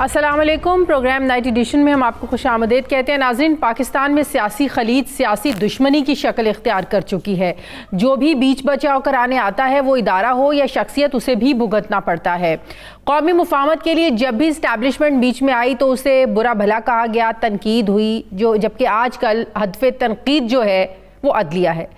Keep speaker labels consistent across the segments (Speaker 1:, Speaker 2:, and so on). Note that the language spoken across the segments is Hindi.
Speaker 1: अस्सलाम वालेकुम। प्रोग्राम नाइट एडिशन में हम आपको खुशामदीद कहते हैं। नाज़रीन, पाकिस्तान में सियासी खलीज सियासी दुश्मनी की शक्ल इख्तियार कर चुकी है। जो भी बीच बचाव कराने आता है, वो इदारा हो या शख्सियत, उसे भी भुगतना पड़ता है। कौमी मुफाहमत के लिए जब भी इस्टेब्लिशमेंट बीच में आई तो उसे बुरा भला कहा गया, तनकीद हुई, जबकि आजकल हदफ तनकीद जो है वो अदलिया है।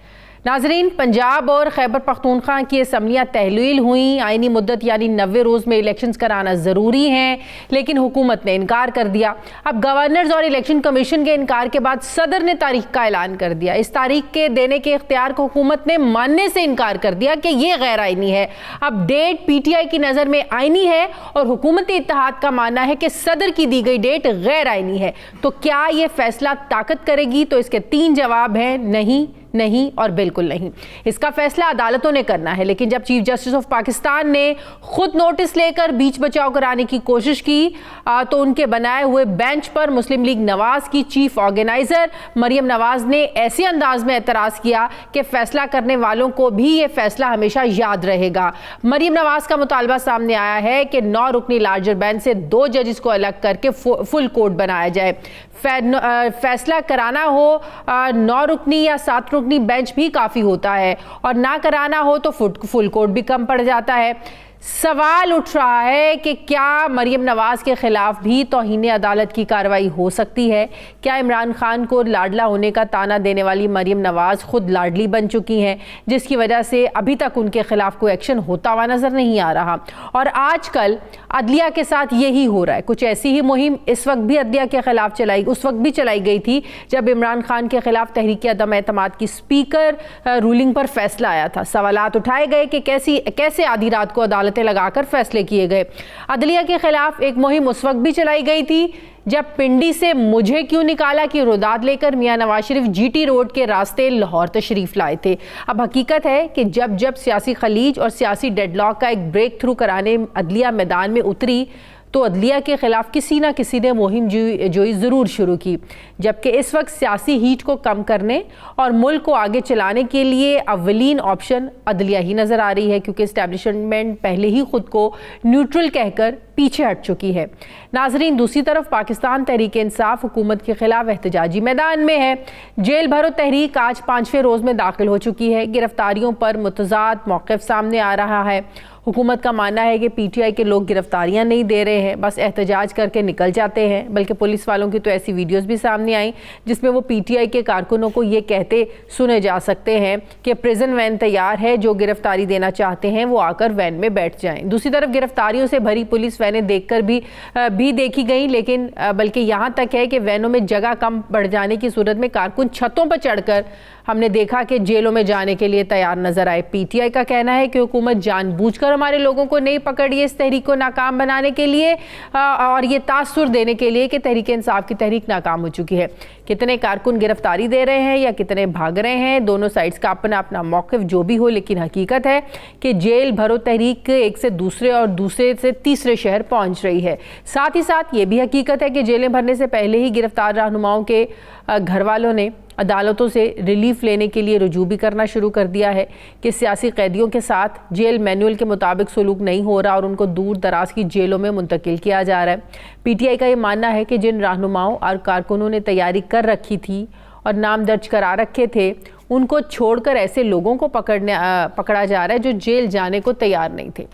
Speaker 1: नाजरीन, पंजाब और खैबर पख्तूनख्वा की असम्बलियाँ तहलील हुई। आइनी मुद्दत यानी 90 रोज़ में इलेक्शंस कराना ज़रूरी हैं, लेकिन हुकूमत ने इनकार कर दिया। अब गवर्नर्स और इलेक्शन कमीशन के इनकार के बाद सदर ने तारीख का ऐलान कर दिया। इस तारीख के देने के इख्तियार को हुकूमत ने मानने से इनकार कर दिया कि यह गैर आइनी है। अब डेट PTI की नज़र में आइनी है और हुकूमती इत्तेहाद का मानना है कि सदर की दी गई डेट गैर आइनी है। तो क्या यह फैसला ताकत करेगी? तो इसके 3 जवाब हैं: नहीं, नहीं और बिल्कुल नहीं। इसका फैसला अदालतों ने करना है, लेकिन जब चीफ जस्टिस ऑफ पाकिस्तान ने खुद नोटिस लेकर बीच बचाव कराने की कोशिश की तो उनके बनाए हुए बेंच पर मुस्लिम लीग नवाज की चीफ ऑर्गेनाइजर मरियम नवाज ने ऐसे अंदाज में एतराज़ किया कि फैसला करने वालों को भी ये फैसला हमेशा याद रहेगा। मरियम नवाज का मुतालबा सामने आया है कि 9 रुकनी लार्जर बेंच से 2 जजेस को अलग करके फुल कोर्ट बनाया जाए। फैसला कराना हो 9 रुकनी या 7 रुकनी बेंच भी काफ़ी होता है, और ना कराना हो तो फुल कोर्ट भी कम पड़ जाता है। सवाल उठ रहा है कि क्या मरियम नवाज के खिलाफ भी तौहीन अदालत की कार्रवाई हो सकती है? क्या इमरान खान को लाडला होने का ताना देने वाली मरियम नवाज खुद लाडली बन चुकी हैं, जिसकी वजह से अभी तक उनके खिलाफ कोई एक्शन होता हुआ नजर नहीं आ रहा? और आजकल अदलिया के साथ यही हो रहा है। कुछ ऐसी ही मुहिम इस वक्त भी अदलिया के खिलाफ उस वक्त भी चलाई गई थी जब इमरान खान के खिलाफ तहरीक अदम एतमाद की स्पीकर रूलिंग पर फैसला आया था। सवालात उठाए गए कि कैसे आधी रात को अदालत लगाकर फैसले किए गए। अदलिया के खिलाफ एक मुहिम उस वक्त भी चलाई गई थी जब पिंडी से मुझे क्यों निकाला की रुदाद लेकर मियां नवाज शरीफ GT रोड के रास्ते लाहौर तशरीफ लाए थे। अब हकीकत है कि जब सियासी खलीज और सियासी डेडलॉक का एक ब्रेक थ्रू कराने अदलिया मैदान में उतरी तो अदलिया के खिलाफ किसी ना किसी ने मुहिम जोई ज़रूर शुरू की। जबकि इस वक्त सियासी हीट को कम करने और मुल्क को आगे चलाने के लिए अव्वलीन ऑप्शन अदलिया ही नज़र आ रही है, क्योंकि इस्टेब्लिशमेंट पहले ही खुद को न्यूट्रल कहकर पीछे हट चुकी है। नाजरीन, दूसरी तरफ पाकिस्तान तहरीक इंसाफ हुकूमत के खिलाफ एहतजाजी मैदान में है। जेल भरो तहरीक आज 5वें रोज़ में दाखिल हो चुकी है। गिरफ्तारियों पर मुतज़ाद मौक़िफ़ सामने आ रहा है। हुकूमत का मानना है कि PTI के लोग गिरफ्तारियां नहीं दे रहे हैं, बस एहतजाज करके निकल जाते हैं। बल्कि पुलिस वालों की तो ऐसी वीडियोस भी सामने आई जिसमें वो PTI के कारकुनों को ये कहते सुने जा सकते हैं कि प्रिजन वैन तैयार है, जो गिरफ्तारी देना चाहते हैं वो आकर वैन में बैठ जाएं। दूसरी तरफ गिरफ्तारियों से भरी पुलिस वैनें देखकर भी देखी गई, लेकिन बल्कि यहाँ तक है कि वैनों में जगह कम बढ़ जाने की सूरत में कारकुन छतों पर चढ़कर हमने देखा कि जेलों में जाने के लिए तैयार नजर आए। PTI का कहना है कि हुकूमत जानबूझकर हमारे लोगों को नहीं पकड़ी है इस तहरीक को नाकाम बनाने के लिए और ये तासुर देने के लिए कि तहरीक इंसाफ की तहरीक नाकाम हो चुकी है। कितने कारकुन गिरफ्तारी दे रहे हैं या कितने भाग रहे हैं, दोनों साइड्स का अपना अपना मौक़िफ़ जो भी हो, लेकिन हकीकत है कि जेल भरो तहरीक एक से दूसरे और दूसरे से तीसरे शहर पहुँच रही है। साथ ही साथ ये भी हकीकत है कि जेलें भरने से पहले ही गिरफ्तार रहनुमाओं के घर वालों ने अदालतों से रिलीफ लेने के लिए रुजू भी करना शुरू कर दिया है कि सियासी कैदियों के साथ जेल मैनुअल के मुताबिक सलूक नहीं हो रहा और उनको दूर दराज की जेलों में मुंतकिल किया जा रहा है। PTI का ये मानना है कि जिन रहनुमाओं और कारकुनों ने तैयारी कर रखी थी और नाम दर्ज करा रखे थे, उनको छोड़कर ऐसे लोगों को पकड़ा जा रहा है जो जेल जाने को तैयार नहीं थे।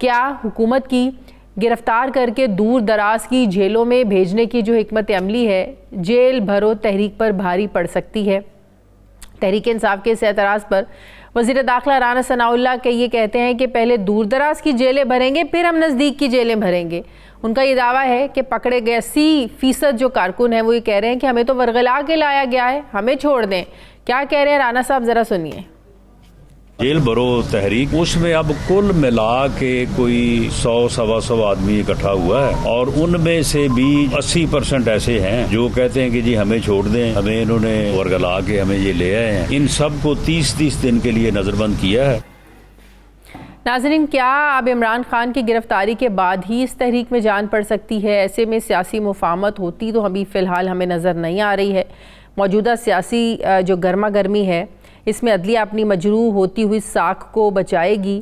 Speaker 1: क्या हुकूमत की गिरफ्तार करके दूर दराज की जेलों में भेजने की जो हिकमत अमली है, जेल भरो तहरीक पर भारी पड़ सकती है? तहरीक इंसाफ के इस एतराज़ पर वज़ीर दाखिला राना सनाउल्लाह के ये कहते हैं कि पहले दूर दराज की जेलें भरेंगे, फिर हम नज़दीक की जेलें भरेंगे। उनका ये दावा है कि पकड़े गए 80% जो कारकुन हैं वो ये कह रहे हैं कि हमें तो वरगला के लाया गया है, हमें छोड़ दें। क्या कह रहे हैं राना साहब, ज़रा सुनिए।
Speaker 2: जेल भरो तहरीक, उसमें अब कुल मिला के कोई 100-125 आदमी इकट्ठा हुआ है और उनमें से भी 80% ऐसे हैं जो कहते हैं कि जी हमें छोड़ दें, हमें इन्होंने वर्गला के हमें ये ले आए हैं। इन सब को 30-30 दिन के लिए नजरबंद किया है।
Speaker 1: नाज़रीन, क्या अब इमरान खान की गिरफ्तारी के बाद ही इस तहरीक में जान पड़ सकती है? ऐसे में सियासी मुफाहमत होती तो अभी फ़िलहाल हमें नज़र नहीं आ रही है। मौजूदा सियासी जो गर्मा गर्मी है, इसमें अदलिया अपनी मजरूह होती हुई साख को बचाएगी।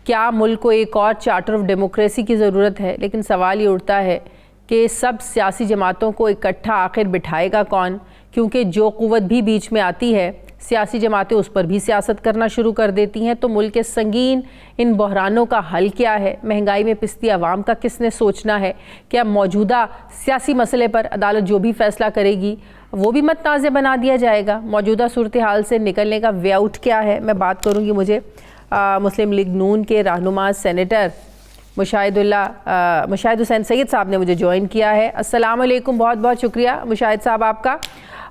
Speaker 1: क्या मुल्क को एक और चार्टर ऑफ डेमोक्रेसी की ज़रूरत है? लेकिन सवाल ये उठता है कि सब सियासी जमातों को इकट्ठा आखिर बिठाएगा कौन, क्योंकि जो क़ुव्वत भी बीच में आती है सियासी जमातें उस पर भी सियासत करना शुरू कर देती हैं। तो मुल्क के संगीन इन बहरानों का हल क्या है? महंगाई में पिसती आवाम का किसने सोचना है? क्या मौजूदा सियासी मसले पर अदालत जो भी फैसला करेगी वो भी मतनाज़ बना दिया जाएगा? मौजूदा सूरत हाल से निकलने का वे आउट क्या है? मैं बात करूँगी, मुझे मुस्लिम लीग नून के रहनुमा सेनेटर मुशाहिद हुसैन सैयद साहब ने मुझे ज्वाइन किया है। अस्सलाम वालेकुम, बहुत बहुत शुक्रिया मुशाहिद साहब आपका।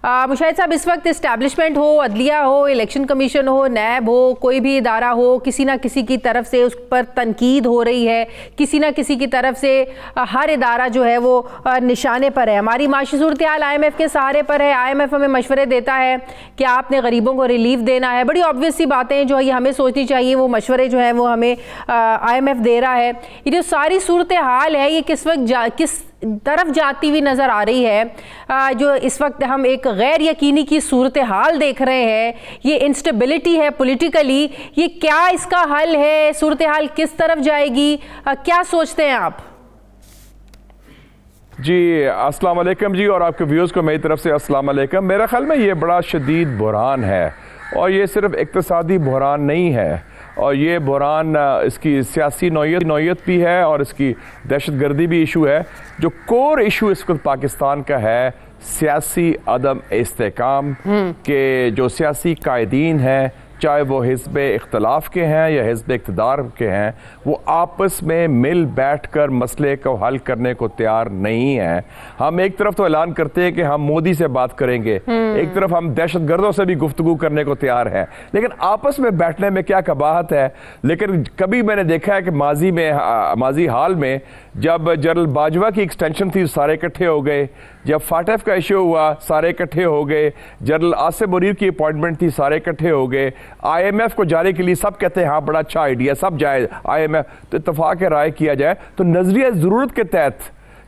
Speaker 1: मुशाहिद साहब, इस वक्त इस्टेब्लिशमेंट हो, अदलिया हो, इलेक्शन कमीशन हो, नैब हो, कोई भी इदारा हो, किसी ना किसी की तरफ से उस पर तनकीद हो रही है, किसी ना किसी की तरफ से हर इदारा जो है वो निशाने पर है। हमारी माशी सूरत हाल IMF के सहारे पर है। IMF हमें मशवरे देता है कि आपने गरीबों को रिलीफ देना है। बड़ी ऑब्वियस सी बातें जो है हमें सोचनी चाहिए, वो मशवरे जो है वो हमें IMF दे रहा है। ये जो सारी सूरत हाल है ये किस वक्त किस तरफ जाती हुई नज़र आ रही है? जो इस वक्त हम एक गैर यकीनी की सूरत हाल देख रहे हैं, ये इंस्टेबिलिटी है पॉलिटिकली, ये क्या इसका हल है? सूरत हाल किस तरफ जाएगी? क्या सोचते हैं आप?
Speaker 3: जी अस्सलाम वालेकुम जी, और आपके व्यूअर्स को मेरी तरफ से अस्सलाम वालेकुम। मेरा ख्याल में ये बड़ा शदीद बहरान है, और ये सिर्फ इक्तिसादी बहरान नहीं है, और ये बहरान इसकी सियासी नौयत भी है और इसकी दहशतगर्दी भी इशू है। जो कोर इशू इस वक्त पाकिस्तान का है, सियासी अदम इस्तेकाम के जो सियासी कायदीन हैं, चाहे वो हिज़्ब इख्तलाफ के हैं या हिज़्ब इक़्तिदार के हैं, वो आपस में मिल बैठ कर मसले को हल करने को तैयार नहीं हैं। हम एक तरफ तो ऐलान करते हैं कि हम मोदी से बात करेंगे, एक तरफ हम दहशतगर्दों से भी गुफ्तगू करने को तैयार हैं, लेकिन आपस में बैठने में क्या कबाहत है। लेकिन कभी मैंने देखा है कि माजी हाल में जब जनरल बाजवा की एक्सटेंशन थी सारे इकट्ठे हो गए, जब फाटफ का इशू हुआ सारे इकट्ठे हो गए, जनरल आसिफ मुनीर की अपॉइंटमेंट थी सारे इकट्ठे हो गए, IMF को जाने के लिए सब कहते हैं हाँ बड़ा अच्छा आइडिया, सब जाए IMF, तो इत्तफाक राय किया जाए तो नजरिया ज़रूरत के तहत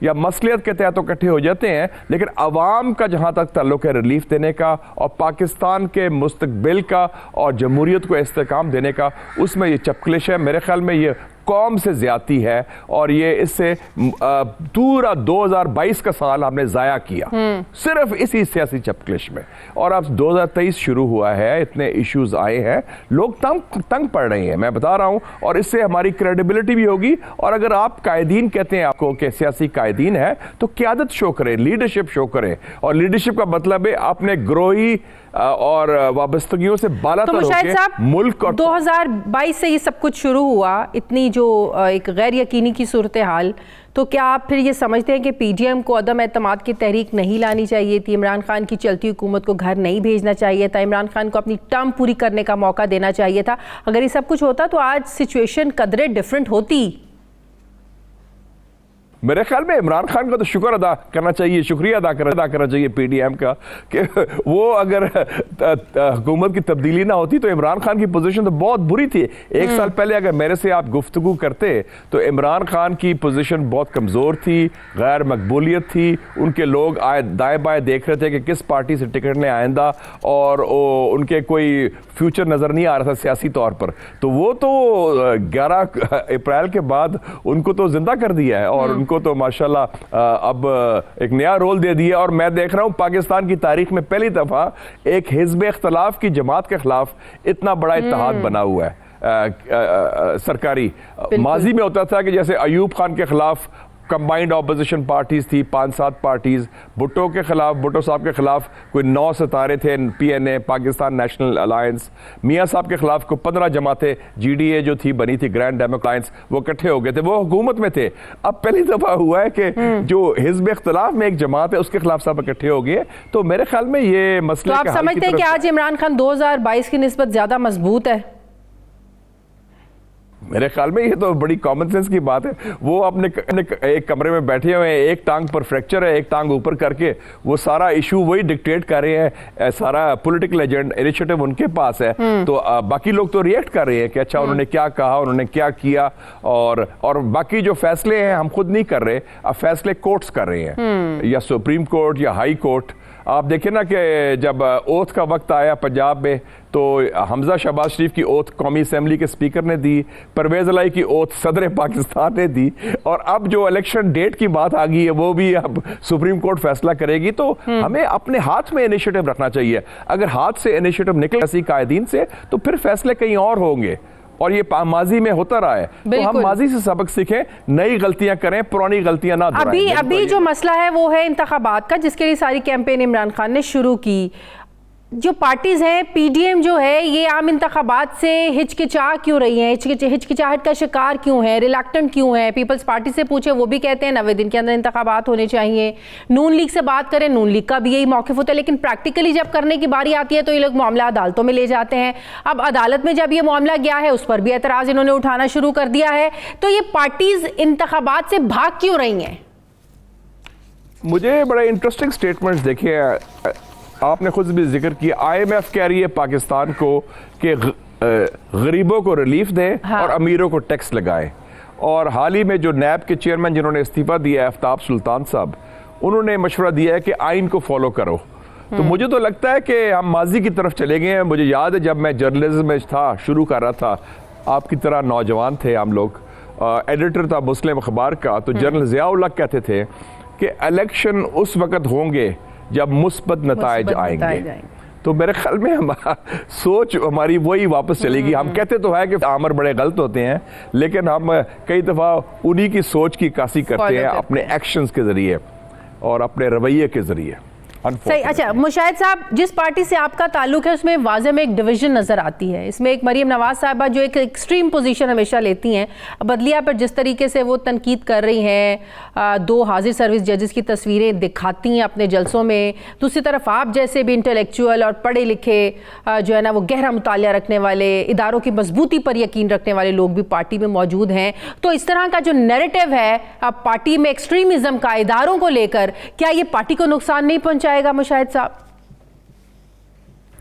Speaker 3: या मसलियत के तहत तो इकट्ठे हो जाते हैं, लेकिन अवाम का जहाँ तक ताल्लुक है रिलीफ देने का और पाकिस्तान के मुस्तकबिल का और जमहूरियत को इस्तेकाम देने का, उसमें ये चपकलिश है। मेरे ख्याल में ये कौम से ज्यादती है, और ये इससे पूरा 2022 का साल हमने जाया किया सिर्फ इसी सियासी चपकलिश में। और अब 2023 शुरू हुआ है, इतने इश्यूज आए हैं, लोग तंग पड़ रहे हैं, मैं बता रहा हूं, और इससे हमारी क्रेडिबिलिटी भी होगी। और अगर आप कायदीन कहते हैं आपको कि सियासी कायदीन है, तो क़यादत शो करें, लीडरशिप शो करें, और लीडरशिप का मतलब है अपने ग्रोही और वाबस्तगियों से बालातर होकर मुल्क। और
Speaker 1: 2022 से ये सब कुछ शुरू हुआ, इतनी जो एक गैर यकीनी की सूरत हाल, तो क्या आप फिर ये समझते हैं कि PDM को अदम एतमाद की तहरीक नहीं लानी चाहिए थी? इमरान खान की चलती हुकूमत को घर नहीं भेजना चाहिए था? इमरान खान को अपनी टर्म पूरी करने का मौका देना चाहिए था? अगर ये सब कुछ होता तो आज सिचुएशन कदरे डिफरेंट होती।
Speaker 3: मेरे ख्याल में इमरान खान का तो शुक्र अदा करना चाहिए, शुक्रिया अदा करना चाहिए PDM का, कि वो अगर हुकूमत की तब्दीली ना होती तो इमरान खान की पोजीशन तो बहुत बुरी थी। एक साल पहले अगर मेरे से आप गुफ्तगू करते तो इमरान खान की पोजीशन बहुत कमज़ोर थी, गैर मकबूलियत थी, उनके लोग दाएं बाएं देख रहे थे कि किस पार्टी से टिकट लें आइंदा, और उनके कोई फ्यूचर नज़र नहीं आ रहा था सियासी तौर पर। तो वो तो 11 अप्रैल के बाद उनको तो जिंदा कर दिया है, और को तो माशाल्लाह अब एक नया रोल दे दिया। और मैं देख रहा हूं पाकिस्तान की तारीख में पहली दफा एक हिज़्ब इख्तलाफ की जमात के खिलाफ इतना बड़ा इत्तेहाद बना हुआ है सरकारी। माजी में होता था कि जैसे अयूब खान के खिलाफ कंबाइंड ऑपोजिशन पार्टीज थी, 5-7 पार्टीज, भुट्टो के खिलाफ, भुट्टो साहब के खिलाफ कोई 9 सितारे थे, PNA पाकिस्तान नेशनल अलायंस, मियाँ साहब के खिलाफ को 15 जमातें, GDA जो थी बनी थी ग्रैंड डेमोक्रेट्स, वो इकट्ठे हो गए थे, वो हुकूमत में थे। अब पहली दफा हुआ है कि जो हिज़्ब इख्तिलाफ में एक जमात है उसके खिलाफ सब इकट्ठे हो गए। तो मेरे ख्याल में ये मसले,
Speaker 1: तो आप समझते हैं कि आज इमरान खान 2022 की निस्बत ज्यादा मजबूत है?
Speaker 3: मेरे ख्याल में ये तो बड़ी कॉमन सेंस की बात है। वो अपने एक कमरे में बैठे हुए हैं, एक टांग पर फ्रैक्चर है, एक टांग ऊपर करके वो सारा इशू वही डिक्टेट कर रहे हैं, सारा पॉलिटिकल एजेंडा इनिशिएटिव उनके पास है। तो बाकी लोग तो रिएक्ट कर रहे हैं कि अच्छा उन्होंने क्या कहा, उन्होंने क्या किया, और बाकी जो फैसले हैं हम खुद नहीं कर रहे, अब फैसले कोर्ट्स कर रहे हैं, या सुप्रीम कोर्ट या हाई कोर्ट। आप देखें ना कि जब ओथ का वक्त आया पंजाब में तो हमजा शहबाज शरीफ की ओथ कौमी असेंबली के स्पीकर ने दी, परवेज इलाही की ओथ सदर पाकिस्तान ने दी, और अब जो इलेक्शन डेट की बात आ गई है वो भी अब सुप्रीम कोर्ट फैसला करेगी। तो हमें अपने हाथ में इनिशिएटिव रखना चाहिए। अगर हाथ से इनिशिएटिव निकले ऐसी कायदीन से तो फिर फैसले कहीं और होंगे, और ये माजी में होता रहा है। तो हम माजी से सबक सीखें, नई गलतियां करें, पुरानी गलतियां ना दोहराएं।
Speaker 1: अभी जो मसला है वो है इंतखाबात का, जिसके लिए सारी कैंपेन इमरान खान ने शुरू की। जो पार्टीज हैं, पीडीएम जो है, ये आम इंतखाबात से हिचकिचा क्यों रही है, हिचकिचाहट का शिकार क्यों है, रिलैक्टेंट क्यों है? पीपल्स पार्टी से पूछे, वो भी कहते हैं 90 दिन के अंदर इंतखाबात होने चाहिए। नून लीग से बात करें, नून लीग का भी यही मौक़िफ़ होता है, लेकिन प्रैक्टिकली जब करने की बारी आती है तो ये लोग मामला अदालतों में ले जाते हैं। अब अदालत में जब ये मामला गया है उस पर भी एतराज़ इन्होंने उठाना शुरू कर दिया है। तो ये पार्टीज इंतखाबात से भाग क्यों रही हैं?
Speaker 3: मुझे बड़े इंटरेस्टिंग स्टेटमेंट्स देखे हैं, आपने खुद भी जिक्र किया। IMF कह रही है पाकिस्तान को कि गरीबों को रिलीफ दें, हाँ, और अमीरों को टैक्स लगाएं। और हाल ही में जो नैब के चेयरमैन जिन्होंने इस्तीफा दिया है, आफ्ताब सुल्तान साहब, उन्होंने मशवरा दिया है कि आइन को फॉलो करो। तो मुझे तो लगता है कि हम माजी की तरफ चले गए हैं। मुझे याद है जब मैं जर्नलिज्म में था, शुरू कर रहा था, आपकी तरह नौजवान थे हम लोग, एडिटर था मुस्लिम अखबार का, तो जनरल ज़िया-उल हक कहते थे कि इलेक्शन उस वक्त होंगे जब मुस्बत नताइज आएंगे। तो मेरे ख्याल में हमारा सोच हमारी वही वापस चलेगी। हम कहते तो है कि आमर बड़े गलत होते हैं, लेकिन हम कई दफ़ा उन्हीं की सोच की कासी करते हैं अपने एक्शंस के ज़रिए और अपने रवैये के ज़रिए।
Speaker 1: सही। अच्छा मुशाहिद साहब, जिस पार्टी से आपका ताल्लुक है उसमें वाज़े में एक डिवीजन नज़र आती है। इसमें एक मरीम नवाज साहबा जो एक एक्सट्रीम पोजीशन हमेशा लेती हैं, बदलिया पर जिस तरीके से वो तनकीद कर रही हैं, 2 हाजिर सर्विस जजेस की तस्वीरें दिखाती हैं अपने जलसों में। दूसरी तरफ आप जैसे भी इंटेलेक्चुअल और पढ़े लिखे जो है ना, वो गहरा मुतालिया रखने वाले, इदारों की मजबूती पर यकीन रखने वाले लोग भी पार्टी में मौजूद हैं। तो इस तरह का जो नैरेटिव है पार्टी में एक्सट्रीमिज्म का इदारों को लेकर, क्या ये पार्टी को नुकसान नहीं पहुंचाएगा मुशाहिद साहब?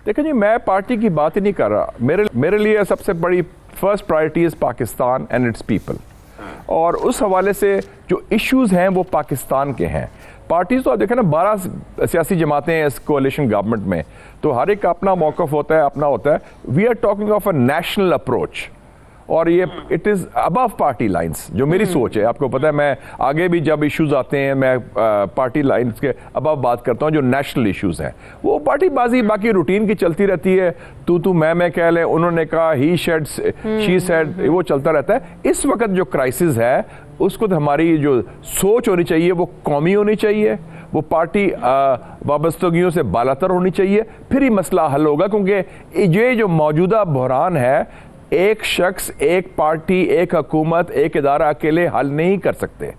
Speaker 3: देखिए जी, मैं पार्टी की बात ही नहीं कर रहा। मेरे लिए सबसे बड़ी first priority is Pakistan and it's people, और उस हवाले से जो इश्यूज हैं वो पाकिस्तान के हैं। पार्टीज तो आप देखें ना, 12 सियासी जमातें हैं इस कोalition गवर्नमेंट में, तो हर एक का अपना मौक़िफ़ होता है, अपना होता है। We are talking of a national approach, और ये it is above party lines, जो मेरी सोच है। आपको पता है मैं आगे भी जब इश्यूज आते हैं मैं पार्टी लाइंस के अबव बात करता हूँ। जो नेशनल इश्यूज हैं वो पार्टी बाजी बाकी रूटीन की चलती रहती है, तू मैं कह लें, उन्होंने कहा, ही सेड, शी सेड, वो चलता रहता है। इस वक्त जो क्राइसिस है उसको तो हमारी जो सोच होनी चाहिए वो कौमी होनी चाहिए, वो पार्टी वाबस्तगियों से बालातर होनी चाहिए, फिर ही मसला हल होगा। क्योंकि ये जो मौजूदा बहरान है, एक शख्स, एक पार्टी, एक हुकूमत, एक इदारा अकेले हल नहीं कर सकते।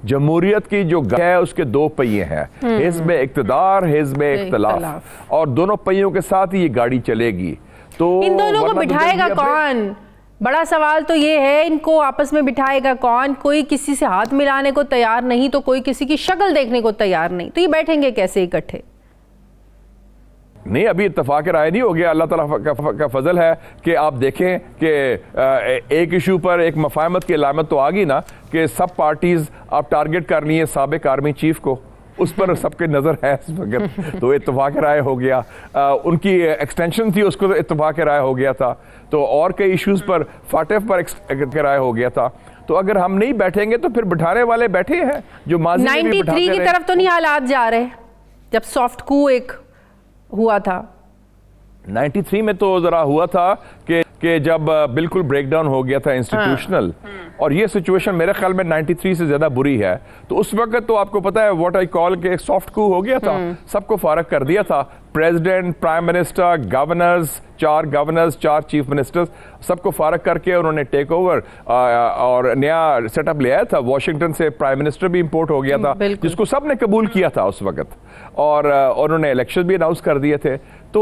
Speaker 3: जमहूरियत की जो है उसके 2 पहिए हैं, हिज़्ब इक़्तिदार, हिज़्ब इख्तिलाफ, और दोनों पहियों के साथ ही ये गाड़ी चलेगी। तो
Speaker 1: इन दोनों को बिठाएगा कौन? बड़ा सवाल तो ये है, इनको आपस में बिठाएगा कौन? कोई किसी से हाथ मिलाने को तैयार नहीं, तो कोई किसी की शक्ल देखने को तैयार नहीं, तो ये बैठेंगे कैसे इकट्ठे?
Speaker 3: नहीं, अभी इत्तफाक राय नहीं हो गया। अल्लाह ताला का फजल है कि आप देखें कि एक इशू पर एक मफाहमत की अलामत तो आ गई ना, कि सब पार्टीज आप टारगेट कर ली हैं साबिक आर्मी चीफ को, उस पर सबके नज़र है इस वक्त, तो इत्तफाक राय हो गया। उनकी एक्सटेंशन थी, उसको तो इत्तफाक राय हो गया था। तो और कई इश्यूज पर, फाटेफ पर राय हो गया था। तो अगर हम नहीं बैठेंगे तो फिर बिठाने वाले बैठे हैं जो माजी में भी
Speaker 1: 93 की तरफ तो नहीं हालात जा रहे, जब सॉफ्ट कू एक हुआ था?
Speaker 3: 93 में तो जरा हुआ था कि जब बिल्कुल ब्रेकडाउन हो गया था इंस्टीट्यूशनल, और ये सिचुएशन मेरे ख्याल में 93 से ज्यादा बुरी है। तो उस वक्त तो आपको पता है व्हाट आई कॉल के एक सॉफ्ट कू हो गया था, सबको फारग कर दिया था। President, prime minister, governors, 4 governors, 4 chief ministers, सबको फारग करके उन्होंने टेक ओवर और नया सेटअप ले आया था। वॉशिंगटन से प्राइम मिनिस्टर भी इंपोर्ट हो गया था, जिसको सबने कबूल किया था उस वक्त, और उन्होंने इलेक्शन भी अनाउंस कर दिए थे। तो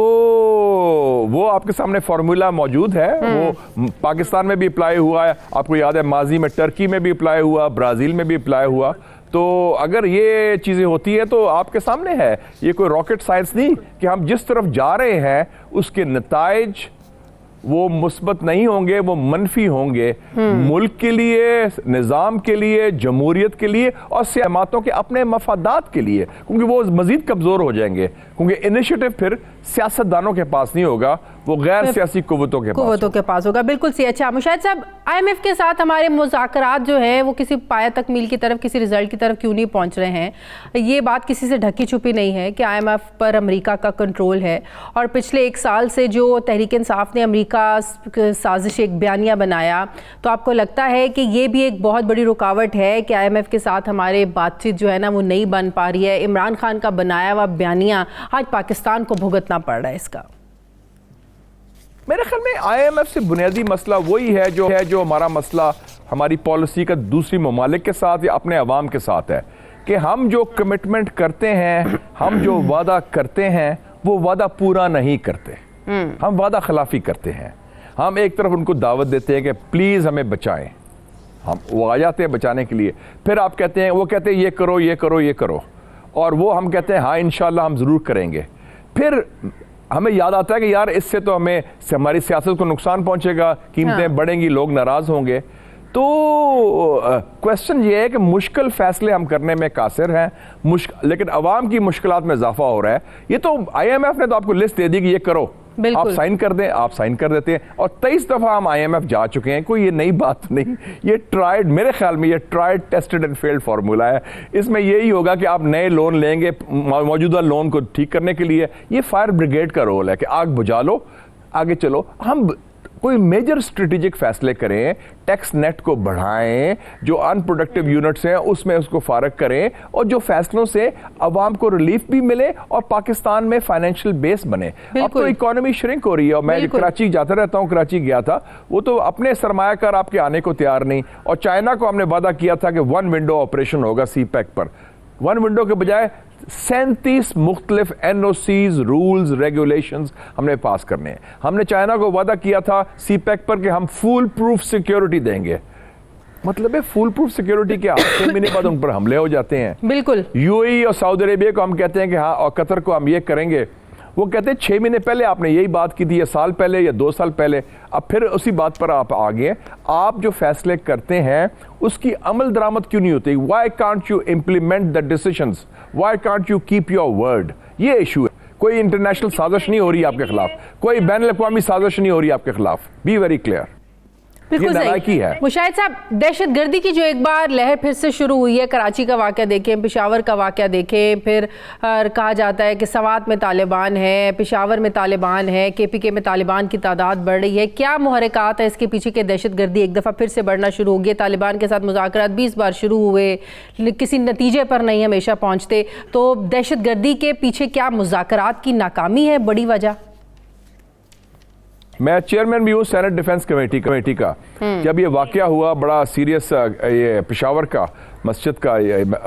Speaker 3: वो आपके सामने फॉर्मूला मौजूद है, वो पाकिस्तान में भी अप्लाई हुआ है। आपको याद है माजी में टर्की में भी अप्लाई हुआ, ब्राज़ील में भी अप्लाई हुआ। तो अगर ये चीज़ें होती है तो आपके सामने है, ये कोई रॉकेट साइंस नहीं कि हम जिस तरफ जा रहे हैं उसके नताइज वो मुस्बत नहीं होंगे, वो मनफी होंगे मुल्क के लिए, निज़ाम के लिए, जमहूरियत के लिए और सियासतों के अपने मफादात के लिए, क्योंकि वो मजीद कमज़ोर हो जाएंगे, क्योंकि इनिशिएटिव फिर सियासतदानों के पास नहीं होगा, वो गैर सियासी कुव्वतों के पास होगा।
Speaker 1: बिल्कुल सही। अच्छा मुशाहिद साहब, IMF के साथ हमारे मुज़ाकरात जो है वो किसी पाया तकमील की तरफ, किसी रिजल्ट की तरफ क्यों नहीं पहुंच रहे हैं? ये बात किसी से ढकी छुपी नहीं है कि IMF पर अमेरिका का कंट्रोल है, और पिछले 1 साल से जो तहरीक इंसाफ ने अमेरिका साजिश एक बयानिया बनाया, तो आपको लगता है कि ये भी एक बहुत बड़ी रुकावट है कि IMF के साथ हमारे बातचीत जो है ना वो नहीं बन पा रही है? इमरान खान का बनाया हुआ बयानिया आज पाकिस्तान को भुगतना पड़ रहा है इसका।
Speaker 3: मेरे ख्याल में IMF से बुनियादी मसला वही है जो हमारा मसला हमारी पॉलिसी का दूसरी ममालिक के साथ या अपने अवाम के साथ है, कि हम जो कमिटमेंट करते हैं, हम जो वादा करते हैं, वो वादा पूरा नहीं करते। हम वादा खिलाफी करते हैं। हम एक तरफ उनको दावत देते हैं कि प्लीज़ हमें बचाएं, वो आ जाते हैं बचाने के लिए, फिर आप कहते हैं, वो कहते हैं ये करो ये करो ये करो, और वो हम कहते हैं हाँ इंशाल्लाह हम ज़रूर करेंगे। फिर हमें याद आता है कि यार इससे तो हमारी सियासत को नुकसान पहुंचेगा, कीमतें बढ़ेंगी, लोग नाराज होंगे। तो क्वेश्चन ये है कि मुश्किल फैसले हम करने में कासिर हैं, लेकिन अवाम की मुश्किलात में इजाफा हो रहा है। ये तो IMF ने तो आपको लिस्ट दे दी कि ये करो, आप साइन कर दें, आप साइन कर देते हैं, और 23 दफा हम IMF जा चुके हैं, कोई ये नई बात नहीं। ये ट्राइड, मेरे ख्याल में ये tried tested and failed formula है। इसमें यही होगा कि आप नए लोन लेंगे मौजूदा लोन को ठीक करने के लिए। ये फायर ब्रिगेड का रोल है कि आग बुझा लो, आगे चलो। हम कोई मेजर स्ट्रेटेजिक फैसले करें, टैक्स नेट को बढ़ाएं, जो अनप्रोडक्टिव यूनिट्स हैं उसमें उसको फारग करें, और जो फैसलों से अवाम को रिलीफ भी मिले और पाकिस्तान में फाइनेंशियल बेस बने। अब तो इकोनॉमी श्रिंक हो रही है, और मैं कराची जाता रहता हूं, कराची गया था, वो तो अपने सरमायाकार आपके आने को तैयार नहीं, और चाइना को हमने वादा किया था कि 1 विंडो ऑपरेशन होगा CPEC पर। 1 विंडो के बजाय 37 मुख्तलिफ NOCs, रूल्स, रेगुलेशंस हमने पास करने हैं। हमने चाइना को वादा किया था CPEC पर कि हम फुल प्रूफ सिक्योरिटी देंगे। मतलब है फुल प्रूफ सिक्योरिटी के 6 महीने बाद उन पर हमले हो जाते हैं।
Speaker 1: बिल्कुल।
Speaker 3: UAE और सऊदी अरेबिया को हम कहते हैं कि हाँ, और कतर को हम ये करेंगे, वो कहते हैं 6 महीने पहले आपने यही बात की थी, या साल पहले या 2 साल पहले, अब फिर उसी बात पर आप आ गए। आप जो फैसले करते हैं उसकी अमल दरामद क्यों नहीं होती? Why can't you implement the decisions? Why can't you keep your word? ये इशू है। कोई इंटरनेशनल साजिश नहीं हो रही आपके खिलाफ, कोई बैन अवी साजिश नहीं हो रही आपके खिलाफ। Be very clear.
Speaker 1: बिल्कुल सही है। मुशाहिद साहब, दहशतगर्दी की जो एक बार लहर फिर से शुरू हुई है, कराची का वाक़या देखें, पेशावर का वाक़या देखें, फिर कहा जाता है कि सवात में तालिबान है, पेशावर में तालिबान है, KPK में तालिबान की तादाद बढ़ रही है। क्या मुहरकात है इसके पीछे कि दहशतगर्दी एक दफ़ा फिर से बढ़ना शुरू हो गई? तालिबान के साथ मुज़ाकरात 20 बार शुरू हुए, किसी नतीजे पर नहीं हमेशा पहुँचते। तो दहशतगर्दी के पीछे क्या मुज़ाकरात की नाकामी है बड़ी वजह?
Speaker 3: मैं चेयरमैन भी हूँ सेनेट डिफेंस कमेटी का। जब ये वाकया हुआ बड़ा सीरियस, ये पेशावर का मस्जिद का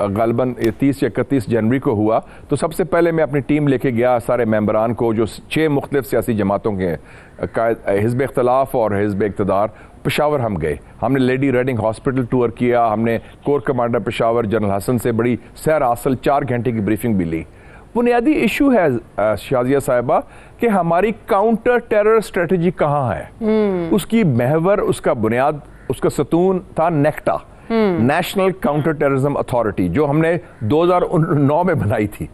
Speaker 3: गालबन 30 या 31 जनवरी को हुआ, तो सबसे पहले मैं अपनी टीम लेके गया सारे मेंबरान को, जो 6 मुख्तलिफ सियासी जमातों के हिज़्ब इख्तलाफ और हिज़्ब इक़्तिदार। पेशावर हम गए, हमने लेडी रेडिंग हॉस्पिटल टूर किया, हमने corps commander Peshawar general Hasan से बड़ी सैर हासिल 4 घंटे की ब्रीफिंग भी ली। बुनियादी इशू है शाजिया साहिबा कि हमारी काउंटर टेरर स्ट्रेटजी कहाँ है? उसकी महवर, उसका बुनियाद, उसका सतून था NACTA, national counter terrorism authority, जो हमने 2009 में बनाई थी,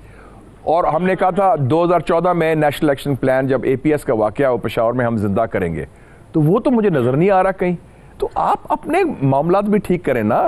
Speaker 3: और हमने कहा था 2014 में नेशनल एक्शन प्लान जब APS का वाकया हो पेशावर में हम जिंदा करेंगे। तो वो तो मुझे नजर नहीं आ रहा कहीं। तो आप अपने मामलात भी ठीक करें ना।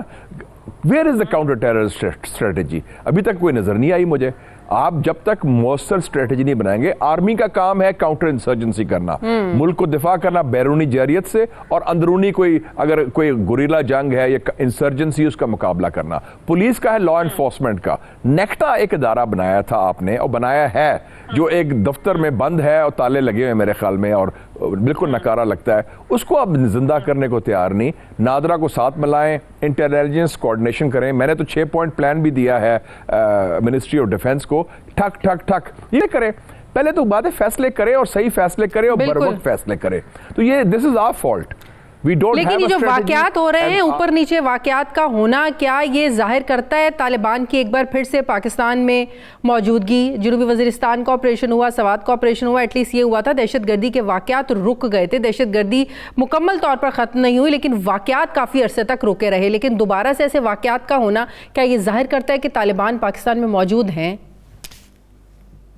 Speaker 3: Where is the counter terror strategy? अभी तक कोई नजर नहीं आई मुझे। आप जब तक मौसर स्ट्रेटजी नहीं बनाएंगे, आर्मी का काम है काउंटर इंसर्जेंसी करना, मुल्क को दिफा करना बैरूनी जरियत से, और अंदरूनी अगर कोई गुरिल्ला जंग है या इंसर्जेंसी, उसका मुकाबला करना। पुलिस का है लॉ एनफोर्समेंट का। नेक्टा एक इदारा बनाया था आपने, और बनाया है, जो एक दफ्तर में बंद है और ताले लगे हुए मेरे ख्याल में, और बिल्कुल नकारा लगता है। उसको अब जिंदा करने को तैयार नहीं। नादरा को साथ मिलाएं, इंटेलिजेंस कोऑर्डिनेशन करें। मैंने तो 6 पॉइंट प्लान भी दिया है मिनिस्ट्री ऑफ डिफेंस को। ठक ठक ठक ये करें। पहले तो बातें फैसले करें, और सही फैसले करें, और बरवक्त फैसले करें। तो ये this is our fault. We don't
Speaker 1: लेकिन
Speaker 3: have
Speaker 1: ये
Speaker 3: a
Speaker 1: जो
Speaker 3: strategy
Speaker 1: वाकयात हो रहे हैं
Speaker 3: and-
Speaker 1: ऊपर नीचे वाकयात का होना, क्या ये जाहिर करता है तालिबान की एक बार फिर से पाकिस्तान में मौजूदगी? जनूबी वज़ीरिस्तान का ऑपरेशन हुआ, सवात का ऑपरेशन हुआ, एटलीस्ट ये हुआ था दहशतगर्दी के वाकयात रुक गए थे। दहशतगर्दी मुकम्मल तौर पर ख़त्म नहीं हुई, लेकिन वाकयात काफ़ी अरसे तक रुके रहे। लेकिन दोबारा से ऐसे वाकयात का होना क्या ये जाहिर करता है कि तालिबान पाकिस्तान में मौजूद हैं?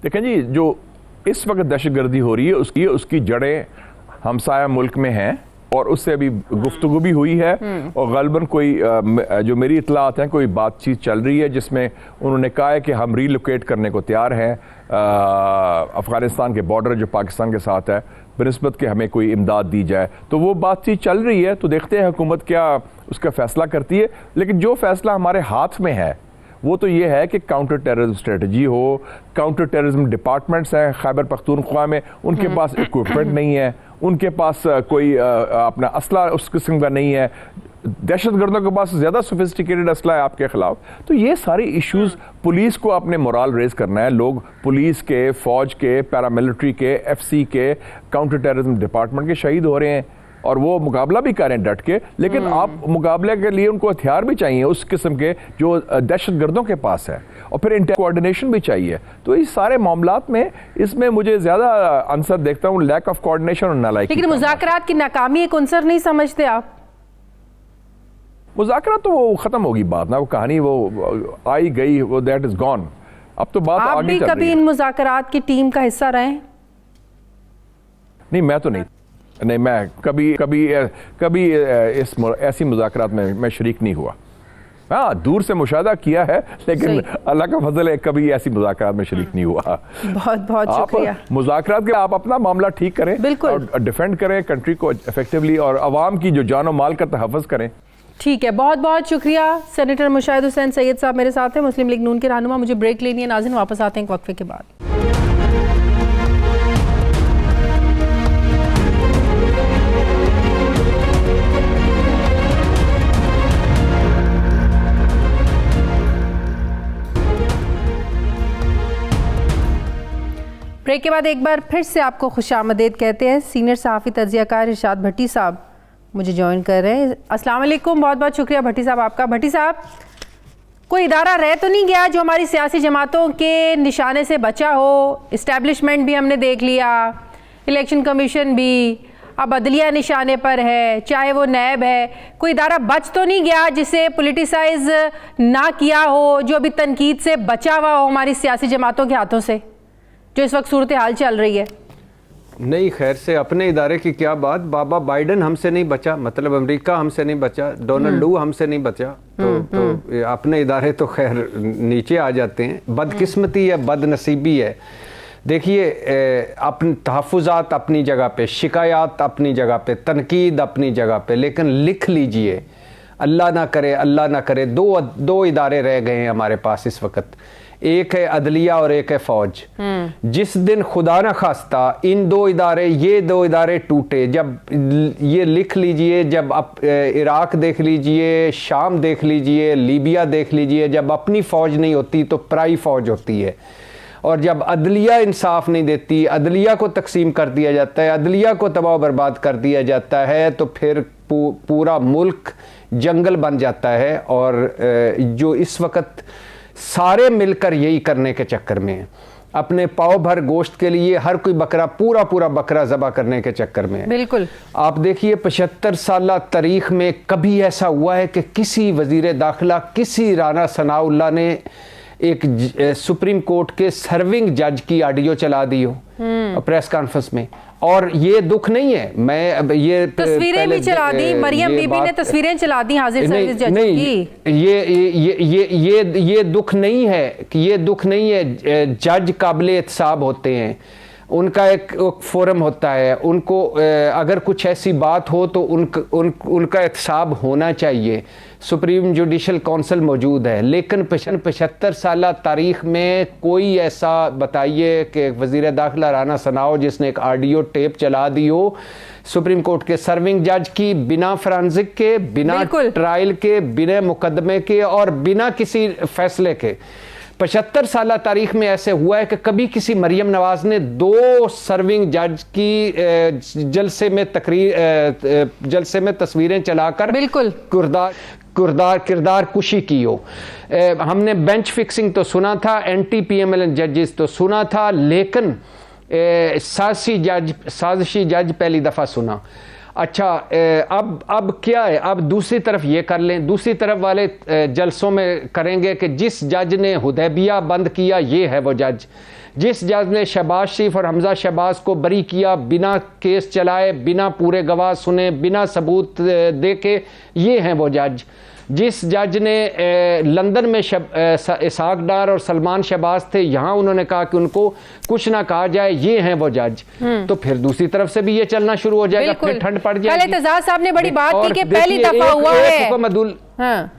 Speaker 3: देखें जी, जो इस वक्त दहशतगर्दी हो रही है उसकी जड़ें हमसाया मुल्क में हैं और उससे अभी गुफ्तगू भी हुई है और गलबन कोई जो मेरी इतलात हैं कोई बातचीत चल रही है जिसमें उन्होंने कहा है कि हम रीलोकेट करने को तैयार हैं अफ़गानिस्तान के बॉर्डर जो पाकिस्तान के साथ है बनिस्बत के हमें कोई इमदाद दी जाए। तो वो बातचीत चल रही है, तो देखते हैं हुकूमत क्या उसका फ़ैसला करती है। लेकिन जो फ़ैसला हमारे हाथ में है वो तो ये है कि काउंटर टेररिज्म स्ट्रेटजी हो। काउंटर टेररिज्म डिपार्टमेंट्स हैं खैबर पख्तूनख्वा में, उनके पास इक्विपमेंट नहीं है, उनके पास कोई अपना असला उस किस्म का नहीं है। दहशतगर्दों के पास ज़्यादा सोफिस्टिकेटेड असला है आपके खिलाफ। तो ये सारे इश्यूज पुलिस को अपने मोराल रेज करना है। लोग पुलिस के, फौज के, पैरामिलिट्री के, FC के, काउंटर टेररिज्म डिपार्टमेंट के शहीद हो रहे हैं और वो मुकाबला भी करें डट के। लेकिन आप मुकाबले के लिए उनको हथियार भी चाहिए उस किस्म के जो दहशतगर्दों के पास है, और फिर इंटर कोऑर्डिनेशन भी चाहिए। तो इस सारे मामलात में इसमें मुझे ज्यादा आंसर देखता हूँ लैक ऑफ कोऑर्डिनेशन और नालायकी।
Speaker 1: लेकिन मुज़ाकरात की नाकामी एक अंसर नहीं समझते आप?
Speaker 3: मुज़ाकरात तो वो खत्म होगी बात ना, वो कहानी वो आई गई, वो दैट इज गॉन। अब तो बात
Speaker 1: आप
Speaker 3: आगे
Speaker 1: भी
Speaker 3: चल रही
Speaker 1: कभी
Speaker 3: है।
Speaker 1: इन मुज़ाकरात की टीम का हिस्सा रहे हैं?
Speaker 3: नहीं, मैं तो नहीं, मैं कभी ऐसी मुज़ाकरात में मैं शरीक नहीं हुआ। हाँ, दूर से मुशाहदा किया है, लेकिन अल्लाह का फजल है कभी ऐसी मुज़ाकरात में शरीक नहीं हुआ।
Speaker 1: बहुत बहुत शुक्रिया।
Speaker 3: मुज़ाकरात के आप अपना मामला ठीक करें,
Speaker 1: बिल्कुल,
Speaker 3: और डिफेंड करें कंट्री को इफेक्टिवली, और अवाम की जो जान और माल का तहफ़्फ़ुज़ करें।
Speaker 1: ठीक है, बहुत बहुत शुक्रिया। सेनेटर मुशाहिद हुसैन सैयद साहब मेरे साथ हैं, मुस्लिम लीग नून के रहनुमा। मुझे ब्रेक लेनी है नाज़रीन, वापस आते हैं एक वक्फे के बाद। ब्रेक के बाद एक बार फिर से आपको खुशामदीद कहते हैं। सीनियर सहाफ़ी तज्ज़ियाकार इरशाद भट्टी साहब मुझे ज्वाइन कर रहे हैं। अस्सलाम वालेकुम, बहुत बहुत शुक्रिया भट्टी साहब आपका। भट्टी साहब, कोई इदारा रह तो नहीं गया जो हमारी सियासी जमातों के निशाने से बचा हो? इस्टेब्लिशमेंट भी हमने देख लिया, इलेक्शन कमीशन भी, अब अदलिया निशाने पर है, चाहे वो नैब है। कोई इदारा बच तो नहीं गया जिसे पोलिटिसाइज ना किया हो, जो अभी तनकीद से बचा हुआ हो हमारी सियासी जमातों के हाथों से, जो इस वक्त सूरत हाल चल रही है?
Speaker 4: नहीं, खैर से अपने इदारे की क्या बात, बाबा बाइडन हमसे नहीं बचा, मतलब अमेरिका हमसे नहीं बचा, डोनाल्ड लू हमसे नहीं बचा, तो अपने इदारे तो खैर नीचे आ जाते हैं। बदकिस्मती है, बदनसीबी है। देखिए, अपने तहफ़्फ़ुज़ात अपनी जगह पे, शिकायत अपनी जगह पे, तनकीद अपनी जगह पे, लेकिन लिख लीजिए, अल्लाह ना करे, दो इदारे रह गए हैं हमारे पास इस वक्त। एक है अदलिया और एक है फौज। जिस दिन खुदा न खास्ता ये दो इदारे टूटे, जब ये लिख लीजिए, जब आप इराक देख लीजिए, शाम देख लीजिए, लीबिया देख लीजिए, जब अपनी फौज नहीं होती तो पराई फौज होती है। और जब अदलिया इंसाफ नहीं देती, अदलिया को तकसीम कर दिया जाता है, अदलिया को तबाह बर्बाद कर दिया जाता है, तो फिर पूरा मुल्क जंगल बन जाता है। और जो इस वक्त सारे मिलकर यही करने के चक्कर में हैं, अपने पाव भर गोश्त के लिए हर कोई बकरा पूरा बकरा ज़बा करने के चक्कर में है।
Speaker 1: बिल्कुल, आप
Speaker 4: देखिए 75 साल तारीख में कभी ऐसा हुआ है कि किसी वजीर दाखिला, किसी राना सनाउल्लाह ने एक सुप्रीम कोर्ट के सर्विंग जज की ऑडियो चला दी हो प्रेस कॉन्फ्रेंस में? और ये दुख नहीं है, मैं अब ये
Speaker 1: तस्वीरें भी चला दी, मरियम बीबी ने तस्वीरें चला दी हाजिर सर्विस जज की।
Speaker 4: ये दुख नहीं है कि ये दुख नहीं है। जज काबिल एहतसाब होते हैं, उनका एक फोरम होता है, उनको अगर कुछ ऐसी बात हो तो उनका एहतसाब होना चाहिए। सुप्रीम जुडिशल काउंसिल मौजूद है, लेकिन 75 साल तारीख में कोई ऐसा बताइए कि वज़ीर दाखिला राना सनाओ जिसने एक ऑडियो टेप चला दी हो सुप्रीम कोर्ट के सर्विंग जज की, बिना फोरेंसिक के, बिना ट्रायल के, बिना मुकदमे के और बिना किसी फैसले के 75 साल तारीख में ऐसे हुआ है कि कभी किसी मरियम नवाज ने 2 सर्विंग जज की जलसे में तस्वीरें चलाकर
Speaker 1: बिल्कुल
Speaker 4: किरदार कुशी की हो। हमने बेंच फिक्सिंग तो सुना था, एंटी PMLN जजेस तो सुना था, लेकिन साजिशी जज पहली दफ़ा सुना। अच्छा, अब क्या है? अब दूसरी तरफ ये कर लें, दूसरी तरफ वाले जलसों में करेंगे कि जिस जज ने हुदैबिया बंद किया ये है वो जज, जिस जज ने शहबाज शरीफ और हमजा शहबाज को बरी किया बिना केस चलाए, बिना पूरे गवाह सुने, बिना सबूत देके, ये हैं वो जज, जिस जज ने लंदन में इसहाक डार और सलमान शहबाज थे, यहाँ उन्होंने कहा कि उनको कुछ ना कहा जाए, ये हैं वो जज। तो फिर दूसरी तरफ से भी ये चलना शुरू हो जाएगा, फिर ठंड पड़ जाएगी।
Speaker 1: एतजाज साहब ने बड़ी बात की कि पहली दफा हुआ है। हाँ,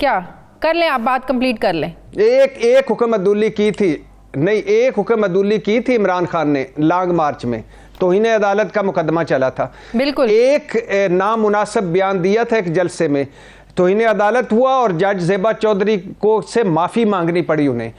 Speaker 1: क्या कर लें आप, बात कंप्लीट कर लें।
Speaker 4: एक हुक्म अदूली की थी, नहीं, एक हुक्म अदूली की थी इमरान खान ने लॉन्ग मार्च में, तौहीन अदालत का मुकदमा चला था। बिल्कुल। एक नामुनासिब बयान दिया था एक जलसे में, तौहीन अदालत हुआ और जज ज़ेबा चौधरी को से माफ़ी मांगनी पड़ी उन्हें।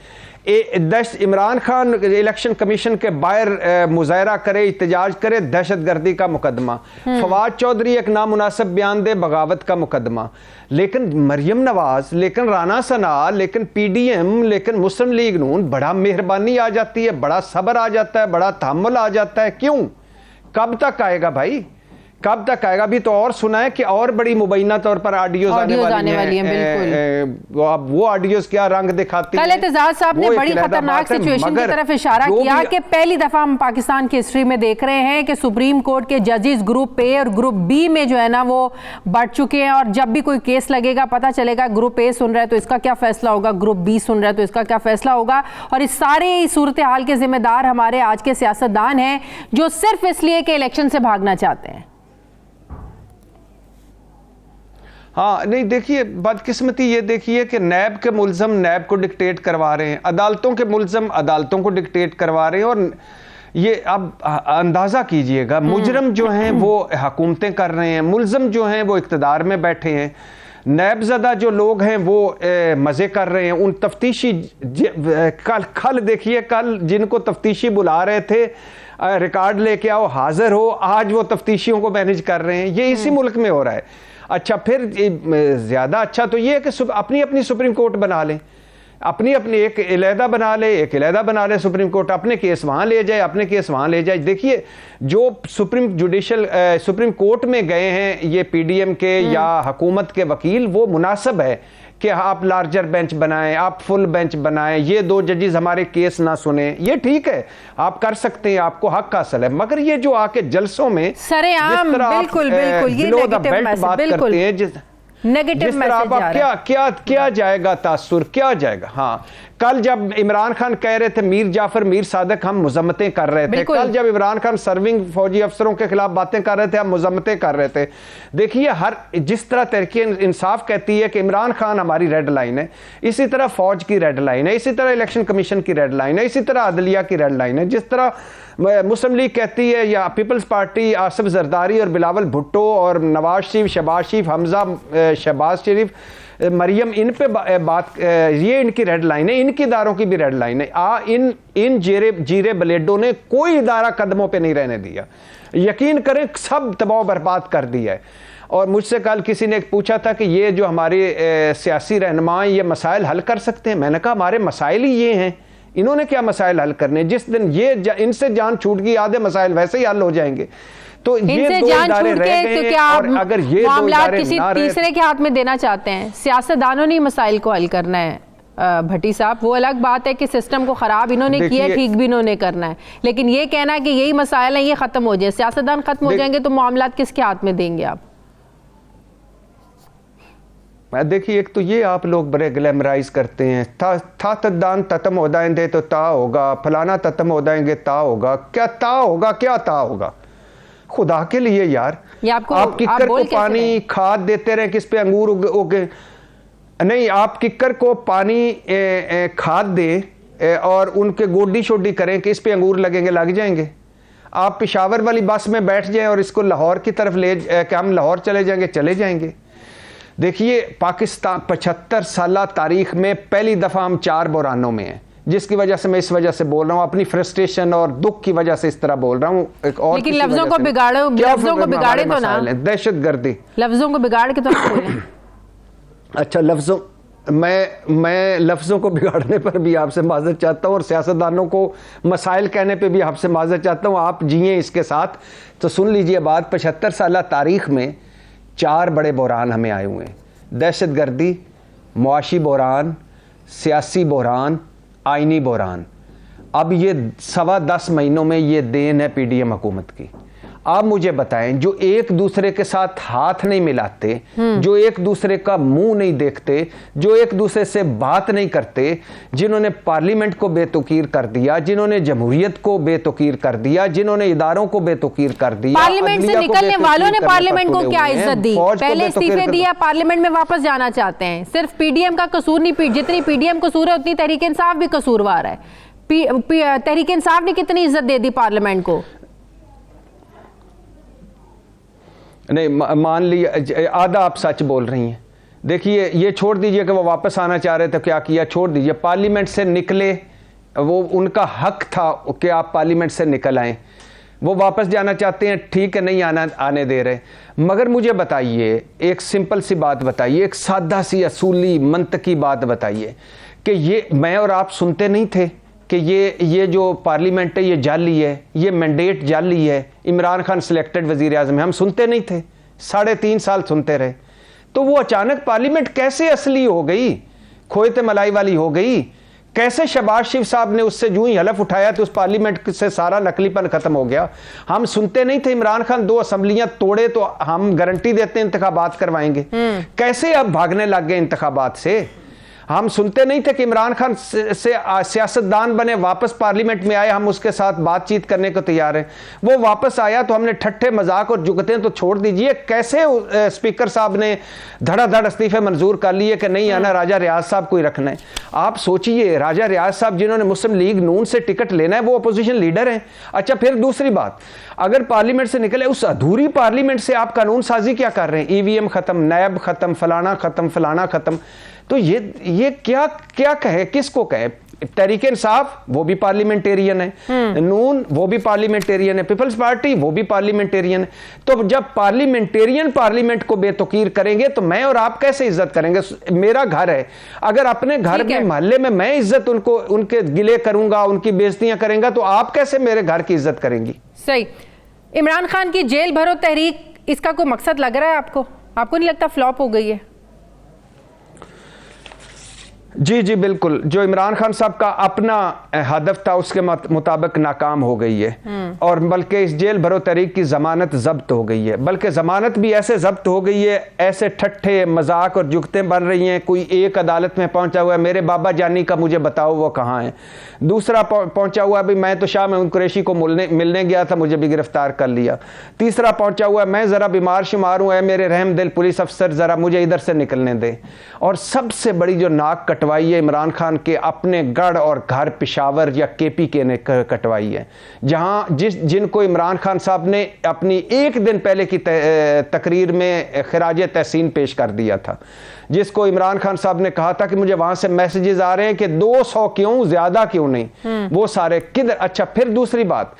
Speaker 4: इमरान खान इलेक्शन कमीशन के बाहर मुजाहरा करे, इhtजाज करे, दहशतगर्दी का मुकदमा। फवाद चौधरी एक नामुनासिब बयान दे, बगावत का मुकदमा। लेकिन मरियम नवाज, लेकिन राना सना, लेकिन PDM, लेकिन मुस्लिम लीग नून, बड़ा मेहरबानी आ जाती है, बड़ा सब्र आ जाता है, बड़ा तहम्मुल आ जाता है। क्यों? कब तक आएगा भाई, कब तक आएगा? अभी तो और सुना है कि और बड़ी मुबैना तौर पर ऑडियोज आने वाली हैं। बिल्कुल। अब वो ऑडियोज क्या रंग दिखाती हैं?
Speaker 1: कल एतजाज साहब ने बड़ी खतरनाक सिचुएशन की तरफ इशारा किया कि पहली दफा हम पाकिस्तान की हिस्ट्री में देख रहे हैं कि सुप्रीम कोर्ट के जजेस ग्रुप A और ग्रुप B में जो है ना वो बढ़ चुके हैं, और जब भी कोई केस लगेगा पता चलेगा ग्रुप A सुन रहा है तो इसका क्या फैसला होगा, ग्रुप B सुन रहा है तो इसका क्या फैसला होगा। और इस सारे सूरत हाल के जिम्मेदार हमारे आज के सियासतदान हैं जो सिर्फ इसलिए कि इलेक्शन से भागना चाहते हैं।
Speaker 4: हाँ, नहीं, देखिए बदकिस्मती ये देखिए कि नैब के मुल्ज़म नैब को डिक्टेट करवा रहे हैं, अदालतों के मुल्ज़म अदालतों को डिक्टेट करवा रहे हैं। और ये अब अंदाज़ा कीजिएगा, मुजरम जो हैं वो हुकूमतें कर रहे हैं, मुल्ज़म जो हैं वो इक़्तिदार में बैठे हैं, नैबज़दा जो लोग हैं वो मज़े कर रहे हैं। उन तफ्तीशी कल देखिए, कल जिनको तफ्तीशी बुला रहे थे रिकॉर्ड लेके आओ, हाजिर हो, आज वो तफ्तीशियों को मैनेज कर रहे हैं। ये इसी मुल्क में हो रहा है। अच्छा, फिर ज़्यादा अच्छा तो ये है कि अपनी अपनी सुप्रीम कोर्ट बना लें, अपनी अपनी एक अलहदा बना ले, एक अलहदा बना ले सुप्रीम कोर्ट, अपने केस वहाँ ले जाए, अपने केस वहाँ ले जाए। देखिए जो सुप्रीम कोर्ट में गए हैं ये PDM के या हुकूमत के वकील, वो मुनासिब है कि आप लार्जर बेंच बनाएं, आप फुल बेंच बनाएं, ये 2 जजेस हमारे केस ना सुने, ये ठीक है, आप कर सकते हैं, आपको हक हासिल है। मगर ये जो आके जलसों में
Speaker 1: सरेआम, बिल्कुल बिल्कुल ये नेगेटिव
Speaker 4: बात करते हैं, जिस तरह आप क्या जाएगा तासुर, क्या जाएगा। हाँ, कल जब इमरान खान कह रहे थे मीर जाफर मीर सादक हम मुजम्मतें कर रहे थे, कल जब इमरान खान सर्विंग फौजी अफसरों के खिलाफ बातें कर रहे थे हम मुजम्मतें कर रहे थे। देखिए, हर जिस तरह तहरीक इंसाफ कहती है कि इमरान खान हमारी रेड लाइन है, इसी तरह फौज की रेड लाइन है, इसी तरह इलेक्शन कमीशन की रेड लाइन है, इसी तरह अदलिया की रेड लाइन है। जिस तरह मुस्लिम लीग कहती है या पीपल्स पार्टी आसिफ जरदारी और बिलावल भुट्टो और नवाज शरीफ, शहबाज शरीफ, हमजा शहबाज शरीफ, मरियम, इन पे बात, ये इनकी रेड लाइन है, इनकी इदारों की भी रेड लाइन है। इन जीरे ब्लेडों ने कोई इदारा कदमों पे नहीं रहने दिया, यकीन करें सब तबाह बर्बाद कर दिया है। और मुझसे कल किसी ने पूछा था कि ये जो हमारे सियासी रहनुमा ये मसाइल हल कर सकते हैं। मैंने कहा हमारे मसाइल ही ये हैं, इन्होंने क्या मसाइल हल करने। जिस दिन ये इनसे जान छूट गई आधे मसाइल वैसे ही हल हो जाएंगे। तो ये 2 इदारे रह गए हैं, क्या और अगर ये 2 इदारे
Speaker 1: किसी तीसरे के हाथ में देना चाहते हैं? सियासतदानों ने मसाइल को हल करना है भट्टी साहब, वो अलग बात है कि सिस्टम को खराब इन्होंने किया, ठीक भी इन्होंने करना है, लेकिन ये कहना है कि यही मसाइल है, ये खत्म हो जाए, सियासतदान खत्म हो जाएंगे तो मामलात किसके हाथ में देंगे आप?
Speaker 4: देखिए, एक तो ये आप लोग बड़े ग्लैमराइज करते हैं, था तदान ततम हो जाएंगे तो ता होगा, फलाना ततम हो जाएंगे ता होगा। क्या ता होगा, क्या ता होगा? खुदा के लिए यार, आप किक्कर को पानी खाद देते रहे किस पे अंगूर उगे नहीं, आप किक्कर को पानी खाद दे और उनके गोडी शोडी करें कि इस पे अंगूर लगेंगे, लग जाएंगे। आप पेशावर वाली बस में बैठ जाएं और इसको लाहौर की तरफ ले कि हम लाहौर चले जाएंगे, चले जाएंगे। देखिए, पाकिस्तान 75 साल तारीख में पहली दफा हम 4 बुरानों में हैं, जिसकी वजह से मैं इस वजह से बोल रहा हूँ, अपनी फ्रस्ट्रेशन और दुख की वजह से इस तरह बोल रहा हूँ। एक और
Speaker 1: लेकिन लफ्जों को बिगाड़े तो ना,
Speaker 4: दहशतगर्दी
Speaker 1: लफ्जों को बिगाड़ के तो ना बोलें।
Speaker 4: अच्छा, मैं लफ्ज़ों को बिगाड़ने पर भी आपसे माजरत चाहता हूँ और सियासतदानों को मसाइल कहने पे भी आपसे माजरत चाहता हूँ। आप जिए इसके साथ। तो सुन लीजिए बात, 75 साल तारीख में 4 बड़े बहरान हमें आए हुए हैं। दहशतगर्दी, मुआशी बहरान, सियासी बहरान, आइनी बहरान। अब ये 10.25 महीनों में ये देन है PDM हुकूमत की। आप मुझे बताएं, जो एक दूसरे के साथ हाथ नहीं मिलाते, जो एक दूसरे का मुंह नहीं देखते, जो एक दूसरे से बात नहीं करते, जिन्होंने पार्लियामेंट को बेतुकीर कर दिया, जिन्होंने जमहूरियत को बेतुकीर कर दिया, जिन्होंने इदारों को बेतुकीर कर दिया,
Speaker 1: पार्लियामेंट से निकलने वालों ने पार्लियामेंट को क्या इज्जत दी? पहले इस्तीफे दिया, पार्लियामेंट में वापस जाना चाहते हैं। सिर्फ PDM का कसूर नहीं, जितनी PDM कसूर है उतनी तहरीक इंसाफ भी कसूरवार है। तहरीक इंसाफ ने कितनी इज्जत दे दी पार्लियामेंट को?
Speaker 4: नहीं, मान लिया आधा आप सच बोल रही हैं। देखिए, ये छोड़ दीजिए कि वो वापस आना चाह रहे थे, क्या किया, छोड़ दीजिए। पार्लियामेंट से निकले, वो उनका हक था कि आप पार्लियामेंट से निकल आएँ। वो वापस जाना चाहते हैं, ठीक है, नहीं आने दे रहे। मगर मुझे बताइए, एक सिंपल सी बात बताइए, एक सादा सी असूली मंतकी बात बताइए कि ये मैं और आप सुनते नहीं थे कि ये जो पार्लियामेंट है ये जाली है, ये मैंडेट जाली है, इमरान खान सिलेक्टेड वजीर आज़म है। हम सुनते नहीं थे, 3.5 साल सुनते रहे। तो वो अचानक पार्लियामेंट कैसे असली हो गई, खोए मलाई वाली हो गई? कैसे शहबाज शरीफ साहब ने उससे जो ही हलफ उठाया तो उस पार्लियामेंट से सारा नकलीपन खत्म हो गया? हम सुनते नहीं थे इमरान खान 2 असेंबलियां तोड़े तो हम गारंटी देते हैं इंतखाबात करवाएंगे। कैसे अब भागने लग गए इंतखाबात से? हम सुनते नहीं थे कि इमरान खान से सियासतदान बने, वापस पार्लियामेंट में आए, हम उसके साथ बातचीत करने को तैयार हैं। वो वापस आया तो हमने ठट्ठे मजाक और जुगतें तो छोड़ दीजिए। कैसे स्पीकर साहब ने धड़ाधड़ इस्तीफे मंजूर कर लिए कि नहीं आना, राजा रियाज साहब को ही रखना है। आप सोचिए, राजा रियाज साहब जिन्होंने मुस्लिम लीग नून से टिकट लेना है, वो अपोजिशन लीडर हैं। अच्छा, फिर दूसरी बात, अगर पार्लियामेंट से निकले, उस अधूरी पार्लियामेंट से आप कानून साजी क्या कर रहे हैं? EVM खत्म, नैब खत्म, फलाना खत्म, फलाना खत्म। तो ये क्या कहे, किसको कहे? तहरीक इंसाफ वो भी पार्लियामेंटेरियन है, नून वो भी पार्लियामेंटेरियन है, पीपल्स पार्टी वो भी पार्लियामेंटेरियन है। तो जब पार्लियामेंटेरियन पार्लियामेंट को बेतुकीर करेंगे तो मैं और आप कैसे इज्जत करेंगे? मेरा घर है, अगर अपने घर में मोहल्ले में मैं इज्जत उनके गिले करूंगा, उनकी बेइज्जतियां करेंगे, तो आप कैसे मेरे घर की इज्जत करेंगी?
Speaker 1: सही। इमरान खान की जेल भरो तहरीक, इसका कोई मकसद लग रहा है आपको? आपको नहीं लगता फ्लॉप हो गई है?
Speaker 4: जी बिल्कुल। जो इमरान खान साहब का अपना हदफ था उसके मुताबिक नाकाम हो गई है। और बल्कि इस जेल भरो तहरीक की जमानत जब्त हो गई है, बल्कि जमानत भी ऐसे जब्त हो गई है, ऐसे ठट्ठे मजाक और जुगतें बन रही हैं। कोई एक अदालत में पहुंचा हुआ है, मेरे बाबा जानी का मुझे बताओ वो कहाँ है। दूसरा पहुंचा हुआ है, मैं तो शाह महमूद कुरैशी को मिलने गया था, मुझे भी गिरफ्तार कर लिया। तीसरा पहुंचा हुआ है, मैं जरा बीमार शुमार हूँ, मेरे रहम दिल पुलिस अफसर, जरा मुझे इधर से निकलने दे। और सबसे बड़ी जो नाक कटवाई है इमरान खान के अपने गढ़ और घर पेशावर या KPK ने कटवाई है, जहां जिनको इमरान खान साहब ने अपनी एक दिन पहले की तकरीर में खिराज तहसीन पेश कर दिया था, जिसको इमरान खान साहब ने कहा था कि मुझे वहां से मैसेजेस आ रहे हैं कि 200 क्यों, ज्यादा क्यों नहीं, वो सारे किधर। अच्छा, फिर दूसरी बात,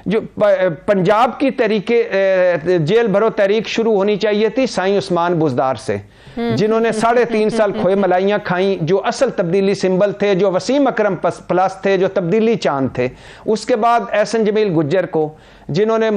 Speaker 4: जो पंजाब की तरीके जेल भरो तहरीक शुरू होनी चाहिए थी साईं उस्मान बुजदार से, जिन्होंने 3.5 साल खोए मलाइयां खाई, जो असल तब्दीली सिंबल थे, जो वसीम अकरम प्लस थे, जो तब्दीली चांद थे। उसके बाद एहसन जमील गुज्जर को, जिन्होंने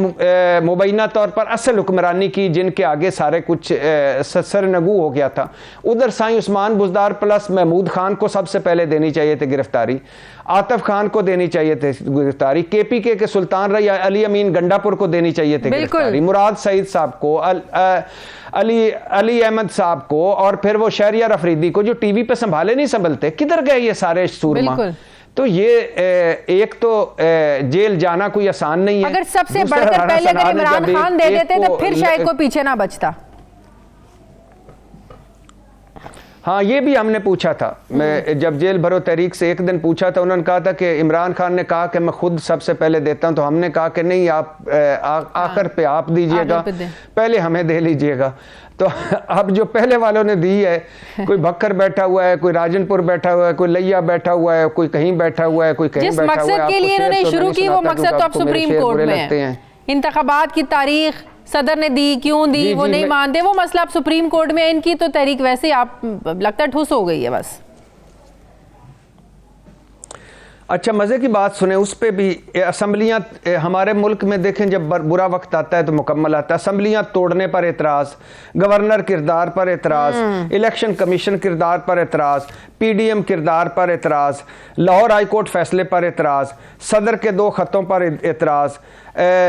Speaker 4: मुबैना तौर पर असल हुक्मरानी की, जिनके आगे सारे कुछ सरनगू हो गया था। उधर साईं उस्मान बुजदार प्लस महमूद खान को सबसे पहले देनी चाहिए थी गिरफ्तारी, आतिफ खान को देनी चाहिए थी गिरफ्तारी, KPK के सुल्तान रैया अली अमीन गंडापुर को देनी चाहिए थी गिरफ्तारी, मुराद सईद साहब को, अली अहमद साहब को, और फिर वो शहरियार अफरीदी को, जो टीवी पे संभाले नहीं संभलते। किधर गए ये सारे सूरमा? तो ये एक तो जेल जाना कोई आसान नहीं है।
Speaker 1: अगर सबसे बढ़कर पहले अगर इमरान खान दे देते तो फिर शायद कोई पीछे ना बचता।
Speaker 4: हाँ, ये भी हमने पूछा था। मैं जब जेल भरो तहरीक से एक दिन पूछा था, उन्होंने कहा था कि इमरान खान ने कहा कि मैं खुद सबसे पहले देता हूं, तो हमने कहा कि नहीं, आप आखिर पे आप दीजिएगा, पहले हमें दे लीजिएगा। तो अब जो पहले वालों ने दी है, कोई भक्कर बैठा हुआ है, कोई राजनपुर बैठा हुआ है, कोई लैया बैठा हुआ है, कोई कहीं बैठा हुआ है, कोई कहीं बैठा हुआ है।
Speaker 1: जिस मकसद के लिए इन्होंने शुरू की वो मकसद तो अब सुप्रीम कोर्ट में है। इंतखाबात की तारीख सदर ने दी, क्यों दी वो नहीं मानते, वो मसला अब सुप्रीम कोर्ट में। इनकी तो तहरीक वैसे आप लगता है ठुस हो गई है बस।
Speaker 4: अच्छा, मज़े की बात सुने, उस पे भी असम्बलियाँ हमारे मुल्क में देखें, जब बुरा वक्त आता है तो मुकम्मल आता है। असम्बलियाँ तोड़ने पर एतराज़, गवर्नर किरदार पर एतराज़, इलेक्शन कमीशन किरदार पर एतराज़, PDM किरदार पर एतराज़, लाहौर हाई कोर्ट फैसले पर एतराज़, सदर के 2 ख़तों पर एतराज़,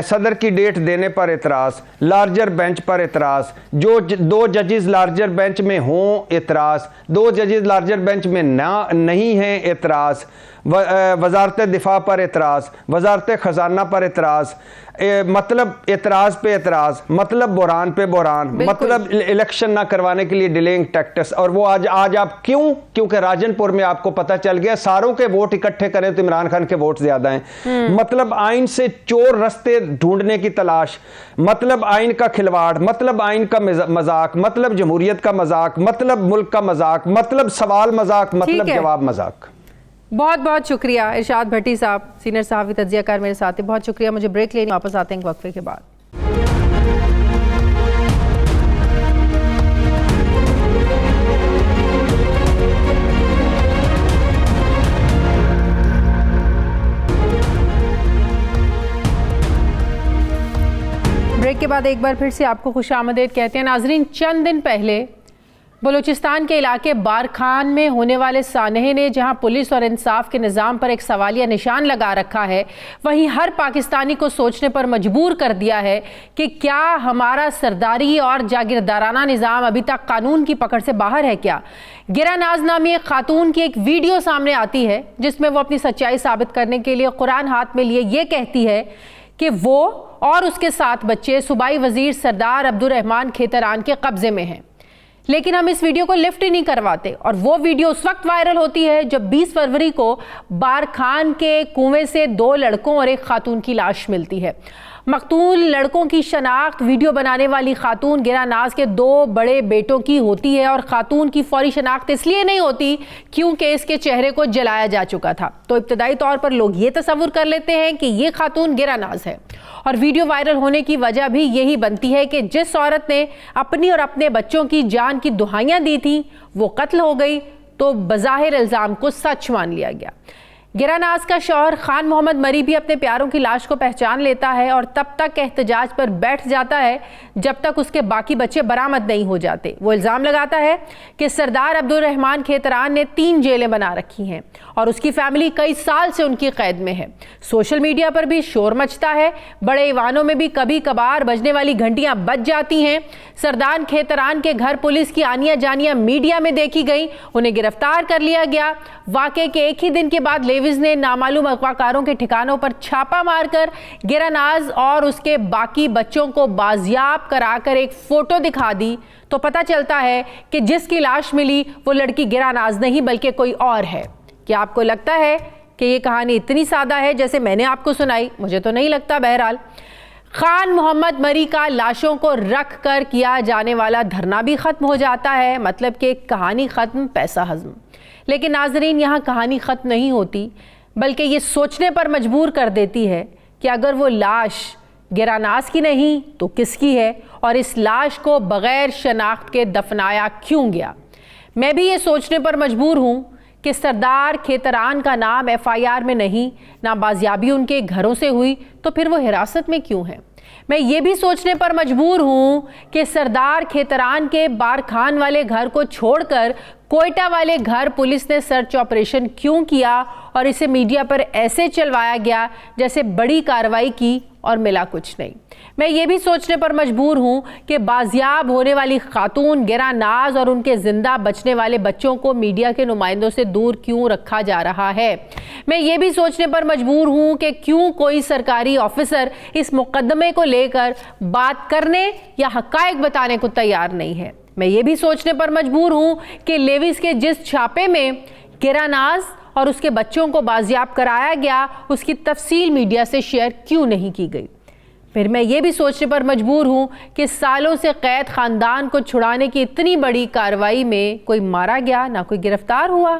Speaker 4: सदर की डेट देने पर एतराज़, लार्जर बेंच पर एतराज़, जो 2 जजेस लार्जर बेंच में हों एतराज़, 2 जजेस लार्जर बेंच में नहीं हैं एतराज़, वजारत दिफा पर एतराज़, वजारत ख़जाना पर एतराज़, मतलब एतराज़ पे एतराज़, मतलब बुरान पे बुरान, मतलब इलेक्शन ना करवाने के लिए डिलेइंग टैक्टिक्स। और वो आज आप क्योंकि राजनपुर में आपको पता चल गया, सारों के वोट इकट्ठे करें तो इमरान खान के वोट ज्यादा हैं। मतलब आइन से चोर रास्ते ढूंढने की तलाश, मतलब आइन का खिलवाड़, मतलब आइन का मजाक, मतलब जमहूरियत का मजाक, मतलब मुल्क का मजाक, मतलब सवाल मजाक, मतलब जवाब मजाक।
Speaker 1: बहुत बहुत शुक्रिया इरशाद भट्टी साहब, सीनियर सहाफ़ी तज्ज़ियाकार मेरे साथ हैं। बहुत शुक्रिया। मुझे ब्रेक लेने वापस आते हैं वक्फे के बाद। ब्रेक के बाद एक बार फिर से आपको खुशामदीद कहते हैं। नाजरीन, चंद दिन पहले बलूचिस्तान के इलाके बारखान में होने वाले सानहे ने जहां पुलिस और इंसाफ के निज़ाम पर एक सवालिया निशान लगा रखा है, वहीं हर पाकिस्तानी को सोचने पर मजबूर कर दिया है कि क्या हमारा सरदारी और जागीरदाराना निज़ाम अभी तक कानून की पकड़ से बाहर है क्या। गिरानाज नामी एक खातून की एक वीडियो सामने आती है जिसमें वो अपनी सच्चाई साबित करने के लिए कुरान हाथ में लिए ये कहती है कि वो और उसके 7 बच्चे सूबाई वजीर सरदार अब्दुर्रहमान खेतरान के कब्जे में हैं। लेकिन हम इस वीडियो को लिफ्ट ही नहीं करवाते, और वो वीडियो उस वक्त वायरल होती है जब 20 फरवरी को बारखान के कुएं से 2 लड़कों और एक खातून की लाश मिलती है। मकतूल लड़कों की शनाख्त वीडियो बनाने वाली खातून गिरानाज के 2 बड़े बेटों की होती है, और खातून की फौरी शनाख्त इसलिए नहीं होती क्योंकि इसके चेहरे को जलाया जा चुका था। तो इब्तदाई तौर पर लोग ये तस्वुर कर लेते हैं कि ये खातून गिरानाज है, और वीडियो वायरल होने की वजह भी यही बनती है कि जिस औरत ने अपनी और अपने बच्चों की जान की दुहाइयां दी थी वो कत्ल हो गई, तो बज़ाहिर इल्ज़ाम को सच मान लिया गया। गिरानाज का शौहर खान मोहम्मद मरी भी अपने प्यारों की लाश को पहचान लेता है और तब तक एहतजाज पर बैठ जाता है जब तक उसके बाकी बच्चे बरामद नहीं हो जाते। वो इल्ज़ाम लगाता है कि सरदार अब्दुर्रहमान खेतरान ने 3 जेलें बना रखी हैं और उसकी फैमिली कई साल से उनकी कैद में है। सोशल मीडिया पर भी शोर मचता है, बड़े ईवानों में भी कभी कभार बजने वाली घंटियां बज जाती हैं। सरदार खेतरान के घर पुलिस की आनिया जानिया मीडिया में देखी गई, उन्हें गिरफ्तार कर लिया गया। वाक़े के एक ही दिन के बाद लेविस ने नामालूम अगवाकारों के ठिकानों पर छापा मारकर गिरानाज और उसके बाकी बच्चों को बाजियाब कराकर एक फोटो दिखा दी, तो पता चलता है कि जिसकी लाश मिली वो लड़की गिरानाज नहीं बल्कि कोई और है। क्या आपको लगता है कि ये कहानी इतनी सादा है जैसे मैंने आपको सुनाई? मुझे तो नहीं लगता। बहरहाल, खान मोहम्मद मरी का लाशों को रख कर किया जाने वाला धरना भी ख़त्म हो जाता है, मतलब कि कहानी ख़त्म, पैसा हज़म। लेकिन नाजरीन, यहाँ कहानी ख़त्म नहीं होती, बल्कि ये सोचने पर मजबूर कर देती है कि अगर वो लाश गिरानाज की नहीं तो किसकी है, और इस लाश को बग़ैर शनाख्त के दफनाया क्यों गया। मैं भी ये सोचने पर मजबूर हूँ कि सरदार खेतरान का नाम FIR में नहीं, ना बाजियाबी उनके घरों से हुई, तो फिर वो हिरासत में क्यों है। मैं ये भी सोचने पर मजबूर हूँ कि सरदार खेतरान के बारखान वाले घर को छोड़कर कोयटा वाले घर पुलिस ने सर्च ऑपरेशन क्यों किया और इसे मीडिया पर ऐसे चलवाया गया जैसे बड़ी कार्रवाई की और मिला कुछ नहीं। मैं ये भी सोचने पर मजबूर हूँ कि बाजियाब होने वाली खातून गिरानाज और उनके जिंदा बचने वाले बच्चों को मीडिया के नुमाइंदों से दूर क्यों रखा जा रहा है। मैं ये भी सोचने पर मजबूर हूँ कि क्यों कोई सरकारी ऑफिसर इस मुकदमे को लेकर बात करने या हक़ाइक़ बताने को तैयार नहीं है। मैं ये भी सोचने पर मजबूर हूं कि लेविस के जिस छापे में गिरानाज और उसके बच्चों को बाजियाब कराया गया, उसकी तफसील मीडिया से शेयर क्यों नहीं की गई। फिर मैं ये भी सोचने पर मजबूर हूँ कि सालों से कैद ख़ानदान को छुड़ाने की इतनी बड़ी कार्रवाई में कोई मारा गया, ना कोई गिरफ्तार हुआ।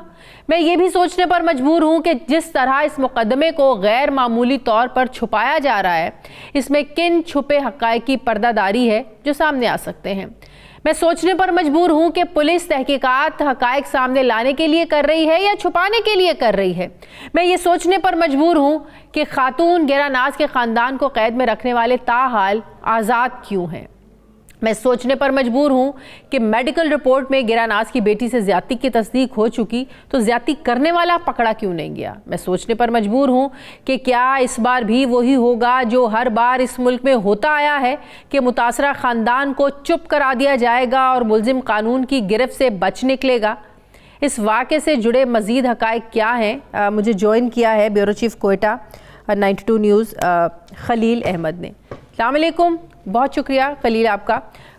Speaker 1: मैं ये भी सोचने पर मजबूर हूँ कि जिस तरह इस मुकदमे को गैर मामूली तौर पर छुपाया जा रहा है, इसमें किन छुपे हक़ाइक़ की पर्दादारी है जो सामने आ सकते हैं। मैं सोचने पर मजबूर हूं कि पुलिस तहकीकात हक़ाइक़ सामने लाने के लिए कर रही है या छुपाने के लिए कर रही है। मैं ये सोचने पर मजबूर हूं कि खातून गिरानाज के ख़ानदान को कैद में रखने वाले ताहाल आज़ाद क्यों हैं। मैं सोचने पर मजबूर हूं कि मेडिकल रिपोर्ट में गिरानाज की बेटी से ज़्यादती की तस्दीक हो चुकी तो ज़्यादती करने वाला पकड़ा क्यों नहीं गया। मैं सोचने पर मजबूर हूं कि क्या इस बार भी वही होगा जो हर बार इस मुल्क में होता आया है कि मुतासरा ख़ानदान को चुप करा दिया जाएगा और मुल्ज़िम कानून की गिरफ्त से बच निकलेगा। इस वाक़े से जुड़े मज़ीद हक़ाइक़ क्या हैं, मुझे ज्वाइन किया है bureau chief Quetta 92 news Khalil Ahmed ने। अस्सलाम वालेकुम, बहुत शुक्रिया खलील आपका।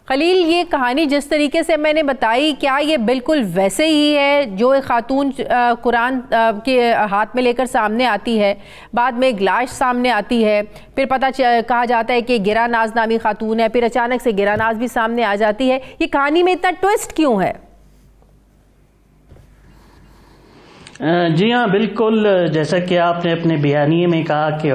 Speaker 1: खलील, ये कहानी जिस तरीके से मैंने बताई, क्या ये बिल्कुल वैसे ही है जो एक खातून कुरान के हाथ में लेकर सामने आती है, बाद में एक लाश सामने आती है, फिर कहा जाता है कि गिरानाज नामी खातून है, फिर अचानक से गिरानाज भी सामने आ जाती है। ये कहानी में इतना ट्विस्ट क्यों है?
Speaker 5: जी हाँ, बिल्कुल, जैसा कि आपने अपने बयानिए में कहा कि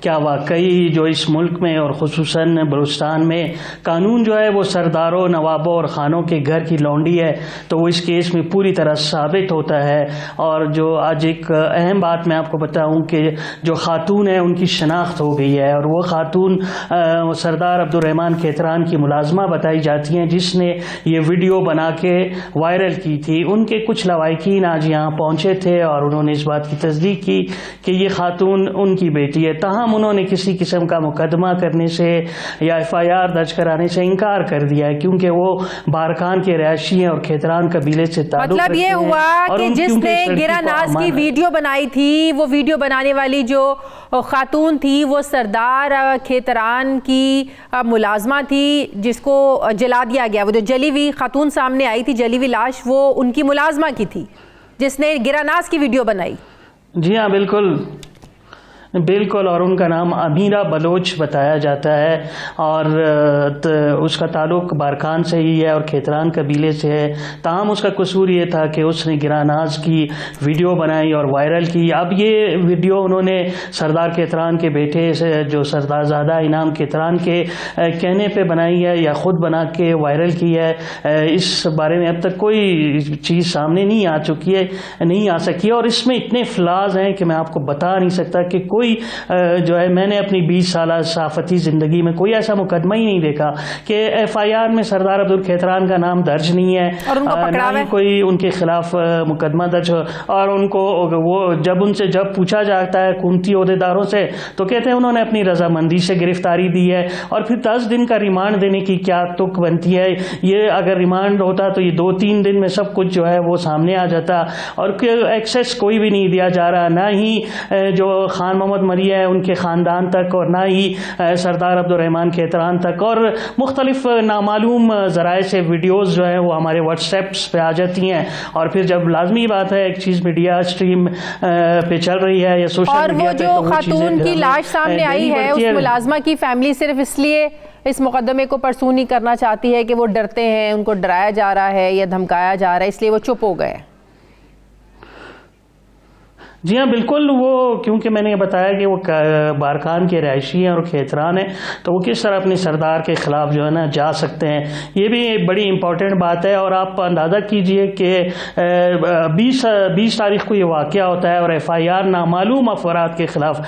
Speaker 5: क्या वाकई जो इस मुल्क में और ख़ुसूसन बलूचिस्तान में कानून जो है वो सरदारों, नवाबों और ख़ानों के घर की लौंडी है, तो वो इस केस में पूरी तरह साबित होता है। और जो आज एक अहम बात मैं आपको बताऊं कि जो ख़ातून है उनकी शनाख्त हो गई है, और वो ख़ातून सरदार अब्दुर्रहमान खेतरान की मुलाजमा बताई जाती हैं, जिसने ये वीडियो बना के वायरल की थी। उनके कुछ लवाहिकीन आज यहाँ पहुँचे थे और उन्होंने इस बात की तस्दीक की कि ये खातून उनकी बेटी है। ताहम उन्होंने किसी किस्म का मुकदमा करने से या FIR दर्ज कराने से इनकार कर दिया है, क्योंकि वो बारखान के रहायशी हैं और खेतरान कबीले से ताल्लुक
Speaker 1: मतलब ये हुआ कि जिसने गिरानाज की वीडियो बनाई थी, वो वीडियो बनाने वाली जो खातून थी वो सरदार खेतरान की मुलाजमा थी, जिसको जला दिया गया। वो जो जली हुई खातून सामने आई थी, जली हुई लाश, वो उनकी मुलाजमा की थी जिसने गिरानाज की वीडियो बनाई। जी
Speaker 5: हाँ, बिल्कुल बिल्कुल, और उनका नाम अमीरा बलोच बताया जाता है और उसका ताल्लुक बारखान से ही है और खेतरान कबीले से है। ताहम उसका कसूर ये था कि उसने गिरानाज की वीडियो बनाई और वायरल की। अब ये वीडियो उन्होंने सरदार खेतरान के बेटे से, जो सरदारज़ादा इनाम खेतरान के कहने पे बनाई है या ख़ुद बना के वायरल की है। इस बारे में अब तक कोई चीज़ सामने नहीं आ चुकी है, नहीं आ सकी है, और इसमें इतने फ्लाज हैं कि मैं आपको बता नहीं सकता कि कोई जो है, मैंने अपनी 20 साल सहाफ़ती ज़िंदगी में कोई ऐसा मुकदमा ही नहीं देखा कि FIR में सरदार अब्दुल खेतरान का नाम दर्ज नहीं है
Speaker 1: और उनको
Speaker 5: ना ही कोई उनके खिलाफ मुकदमा दर्ज हो। और उनको वो जब पूछा जाता है हुकूमती ओहदेदारों से तो कहते हैं उन्होंने अपनी रजामंदी से गिरफ्तारी दी है, और फिर 10 दिन का रिमांड देने की क्या तुक बनती है। ये अगर रिमांड होता तो ये 2-3 दिन में सब कुछ जो है वो सामने आ जाता, और एक्सेस कोई भी नहीं दिया जा रहा, ना ही जो खान मोहम्मद मरिया है उनके ख़ानदान तक, और ना ही सरदार अब्दुर्रहमान खेतरान तक। और मुख्तलिफ नामालूम ज़राए से वीडियोज़ जो है वो हमारे व्हाट्सएप्स पे आ जाती हैं, और फिर जब लाजमी बात है एक चीज़ मीडिया स्ट्रीम पे चल रही है या सोशल मीडिया पे, तो वो
Speaker 1: खातून की लाश सामने आई है, उस मुलाजमा की फैमिली सिर्फ इसलिए इस मुकदमे को परसू नहीं करना चाहती है कि वो डरते हैं, उनको डराया जा रहा है या धमकाया जा रहा है, इसलिए वो चुप हो गए।
Speaker 5: जी हाँ, बिल्कुल, वो क्योंकि मैंने ये बताया कि वो बारखान के रहायशी हैं और खेतरान हैं, तो वो किस तरह अपने सरदार के ख़िलाफ़ जो है ना जा सकते हैं, ये भी एक बड़ी इंपॉर्टेंट बात है। और आप अंदाज़ा कीजिए कि 20 तारीख को ये वाक़या होता है और FIR नामालूम अफराद के ख़िलाफ़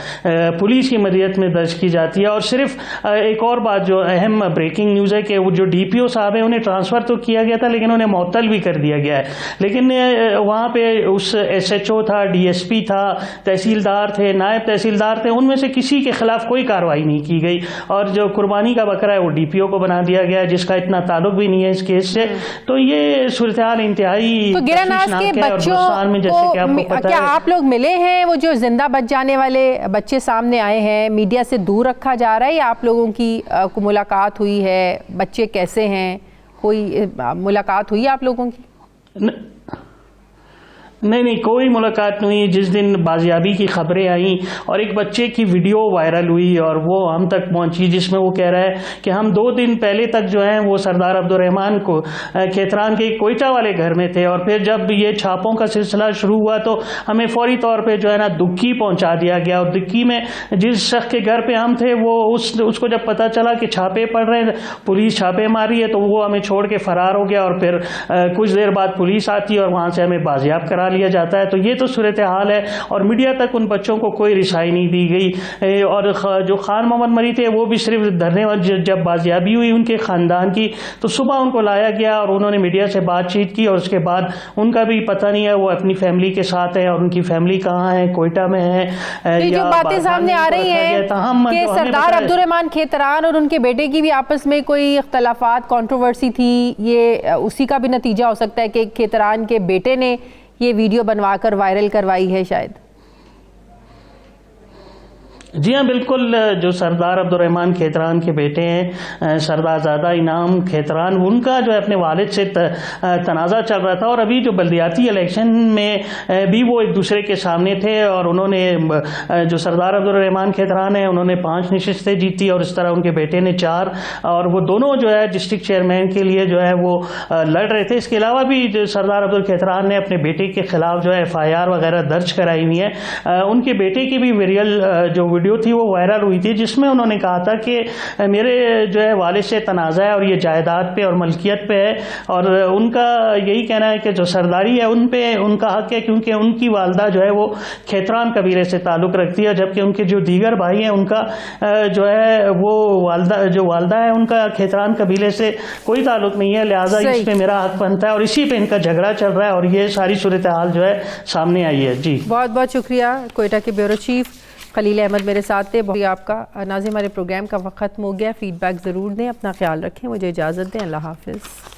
Speaker 5: पुलिस की मदीयत में दर्ज की जाती है। और सिर्फ एक और बात जो अहम ब्रेकिंग न्यूज़ है कि वो जो DPO साहब हैं उन्हें ट्रांसफ़र तो किया गया था, लेकिन उन्हें मुअत्तल भी कर दिया गया है। लेकिन वहाँ पर उस SHO था, DSP था, तहसीलदार थे, नायब तहसीलदार थे, उनमें से किसी के खिलाफ कोई कार्रवाई नहीं की गई, और जो कुर्बानी का बकरा है वो DPO को बना दिया गया, जिसका इतना ताल्लुक भी नहीं है इस केस से। तो ये सूरत-ए-हाल इंतहाई
Speaker 1: तो गिरानाज के बच्चों में जैसे कि आपको पता है, क्या आप लोग मिले हैं? वो जो जिंदा बच जाने वाले बच्चे सामने आए हैं, मीडिया से दूर रखा जा रहा है या आप लोगों की मुलाकात हुई है? बच्चे कैसे हैं? कोई मुलाकात हुई आप लोगों की?
Speaker 5: नहीं, कोई मुलाकात नहीं हुई। जिस दिन बाजियाबी की खबरें आई और एक बच्चे की वीडियो वायरल हुई और वो हम तक पहुंची, जिसमें वो कह रहा है कि हम 2 दिन पहले तक जो है वो सरदार अब्दुर्रहमान को खेतरान के कोयटा वाले घर में थे, और फिर जब ये छापों का सिलसिला शुरू हुआ तो हमें फौरी तौर पे जो है ना दुक्की पहुंचा दिया गया, और दुक्की में जिस शख्स के घर पे हम थे वो उसको जब पता चला कि छापे पड़ रहे हैं, पुलिस छापे मारी है, तो वो हमें छोड़ के फरार हो गया, और फिर कुछ देर बाद पुलिस आती है और वहां से हमें बाजियाब करा लिया जाता है। तो ये तो सूरत हाल है, और मीडिया तक उन बच्चों को कोई रिसाई नहीं दी गई। और जो खान मोहम्मद मरी थे वो भी सिर्फ धरने, जब बाजियाबी हुई उनके खानदान की तो सुबह उनको लाया गया और उन्होंने मीडिया से बातचीत की, और उसके बाद उनका भी पता नहीं है वो अपनी फैमिली के साथ है, और उनकी फैमिली कहाँ है, कोयटा में है।
Speaker 1: जो बातें सामने आ रही हैं कि सरदार अब्दुर्रहमान खेतरान और उनके बेटे की भी आपस में कोई इख्तलाफात, कंट्रोवर्सी थी, ये उसी का भी नतीजा हो सकता है कि खेतरान के बेटे ने ये वीडियो बनवाकर वायरल करवाई है शायद?
Speaker 5: जी हाँ, बिल्कुल। जो सरदार अब्दुर्रहमान खेतरान के बेटे हैं सरदारजादा इनाम खेतरान, उनका जो है अपने वालिद से तनाज़ा चल रहा था, और अभी जो बल्दियाती इलेक्शन में भी वो एक दूसरे के सामने थे, और उन्होंने जो सरदार अब्दुर्रहमान खेतरान है उन्होंने 5 नशिस्तें जीती, और इस तरह उनके बेटे ने 4, और वो दोनों जो है डिस्ट्रिक्ट चेयरमैन के लिए जो है वो लड़ रहे थे। इसके अलावा भी जो सरदार अब्दुल खेतरान ने अपने बेटे के खिलाफ जो है FIR वगैरह दर्ज कराई हुई है। उनके बेटे की भी वीडियल जो वीडियो थी वो वायरल हुई थी, जिसमें उन्होंने कहा था कि मेरे जो है वालिद से तनाज़ा है और ये जायदाद पे और मलकियत पे है, और उनका यही कहना है कि जो सरदारी है उन पे उनका हक है, क्योंकि उनकी वालदा जो है वो खेतरान कबीले से ताल्लुक़ रखती है, जबकि उनके जो दीगर भाई हैं उनका जो है वो वालदा है उनका खेतरान कबीले से कोई ताल्लुक़ नहीं है, लिहाजा इस पे मेरा हक बनता है, और इसी पे इनका झगड़ा चल रहा है, और ये सारी सूरत हाल जो है सामने आई है। जी
Speaker 1: बहुत बहुत शुक्रिया। कोयटा के ब्यूरो चीफ खलील अहमद मेरे साथ थे। बहुत आपका नाज़िम, हमारे प्रोग्राम का वक्त ख़त्म हो गया। फीडबैक ज़रूर दें, अपना ख्याल रखें, मुझे इजाज़त दें, अल्लाह हाफ़िज़।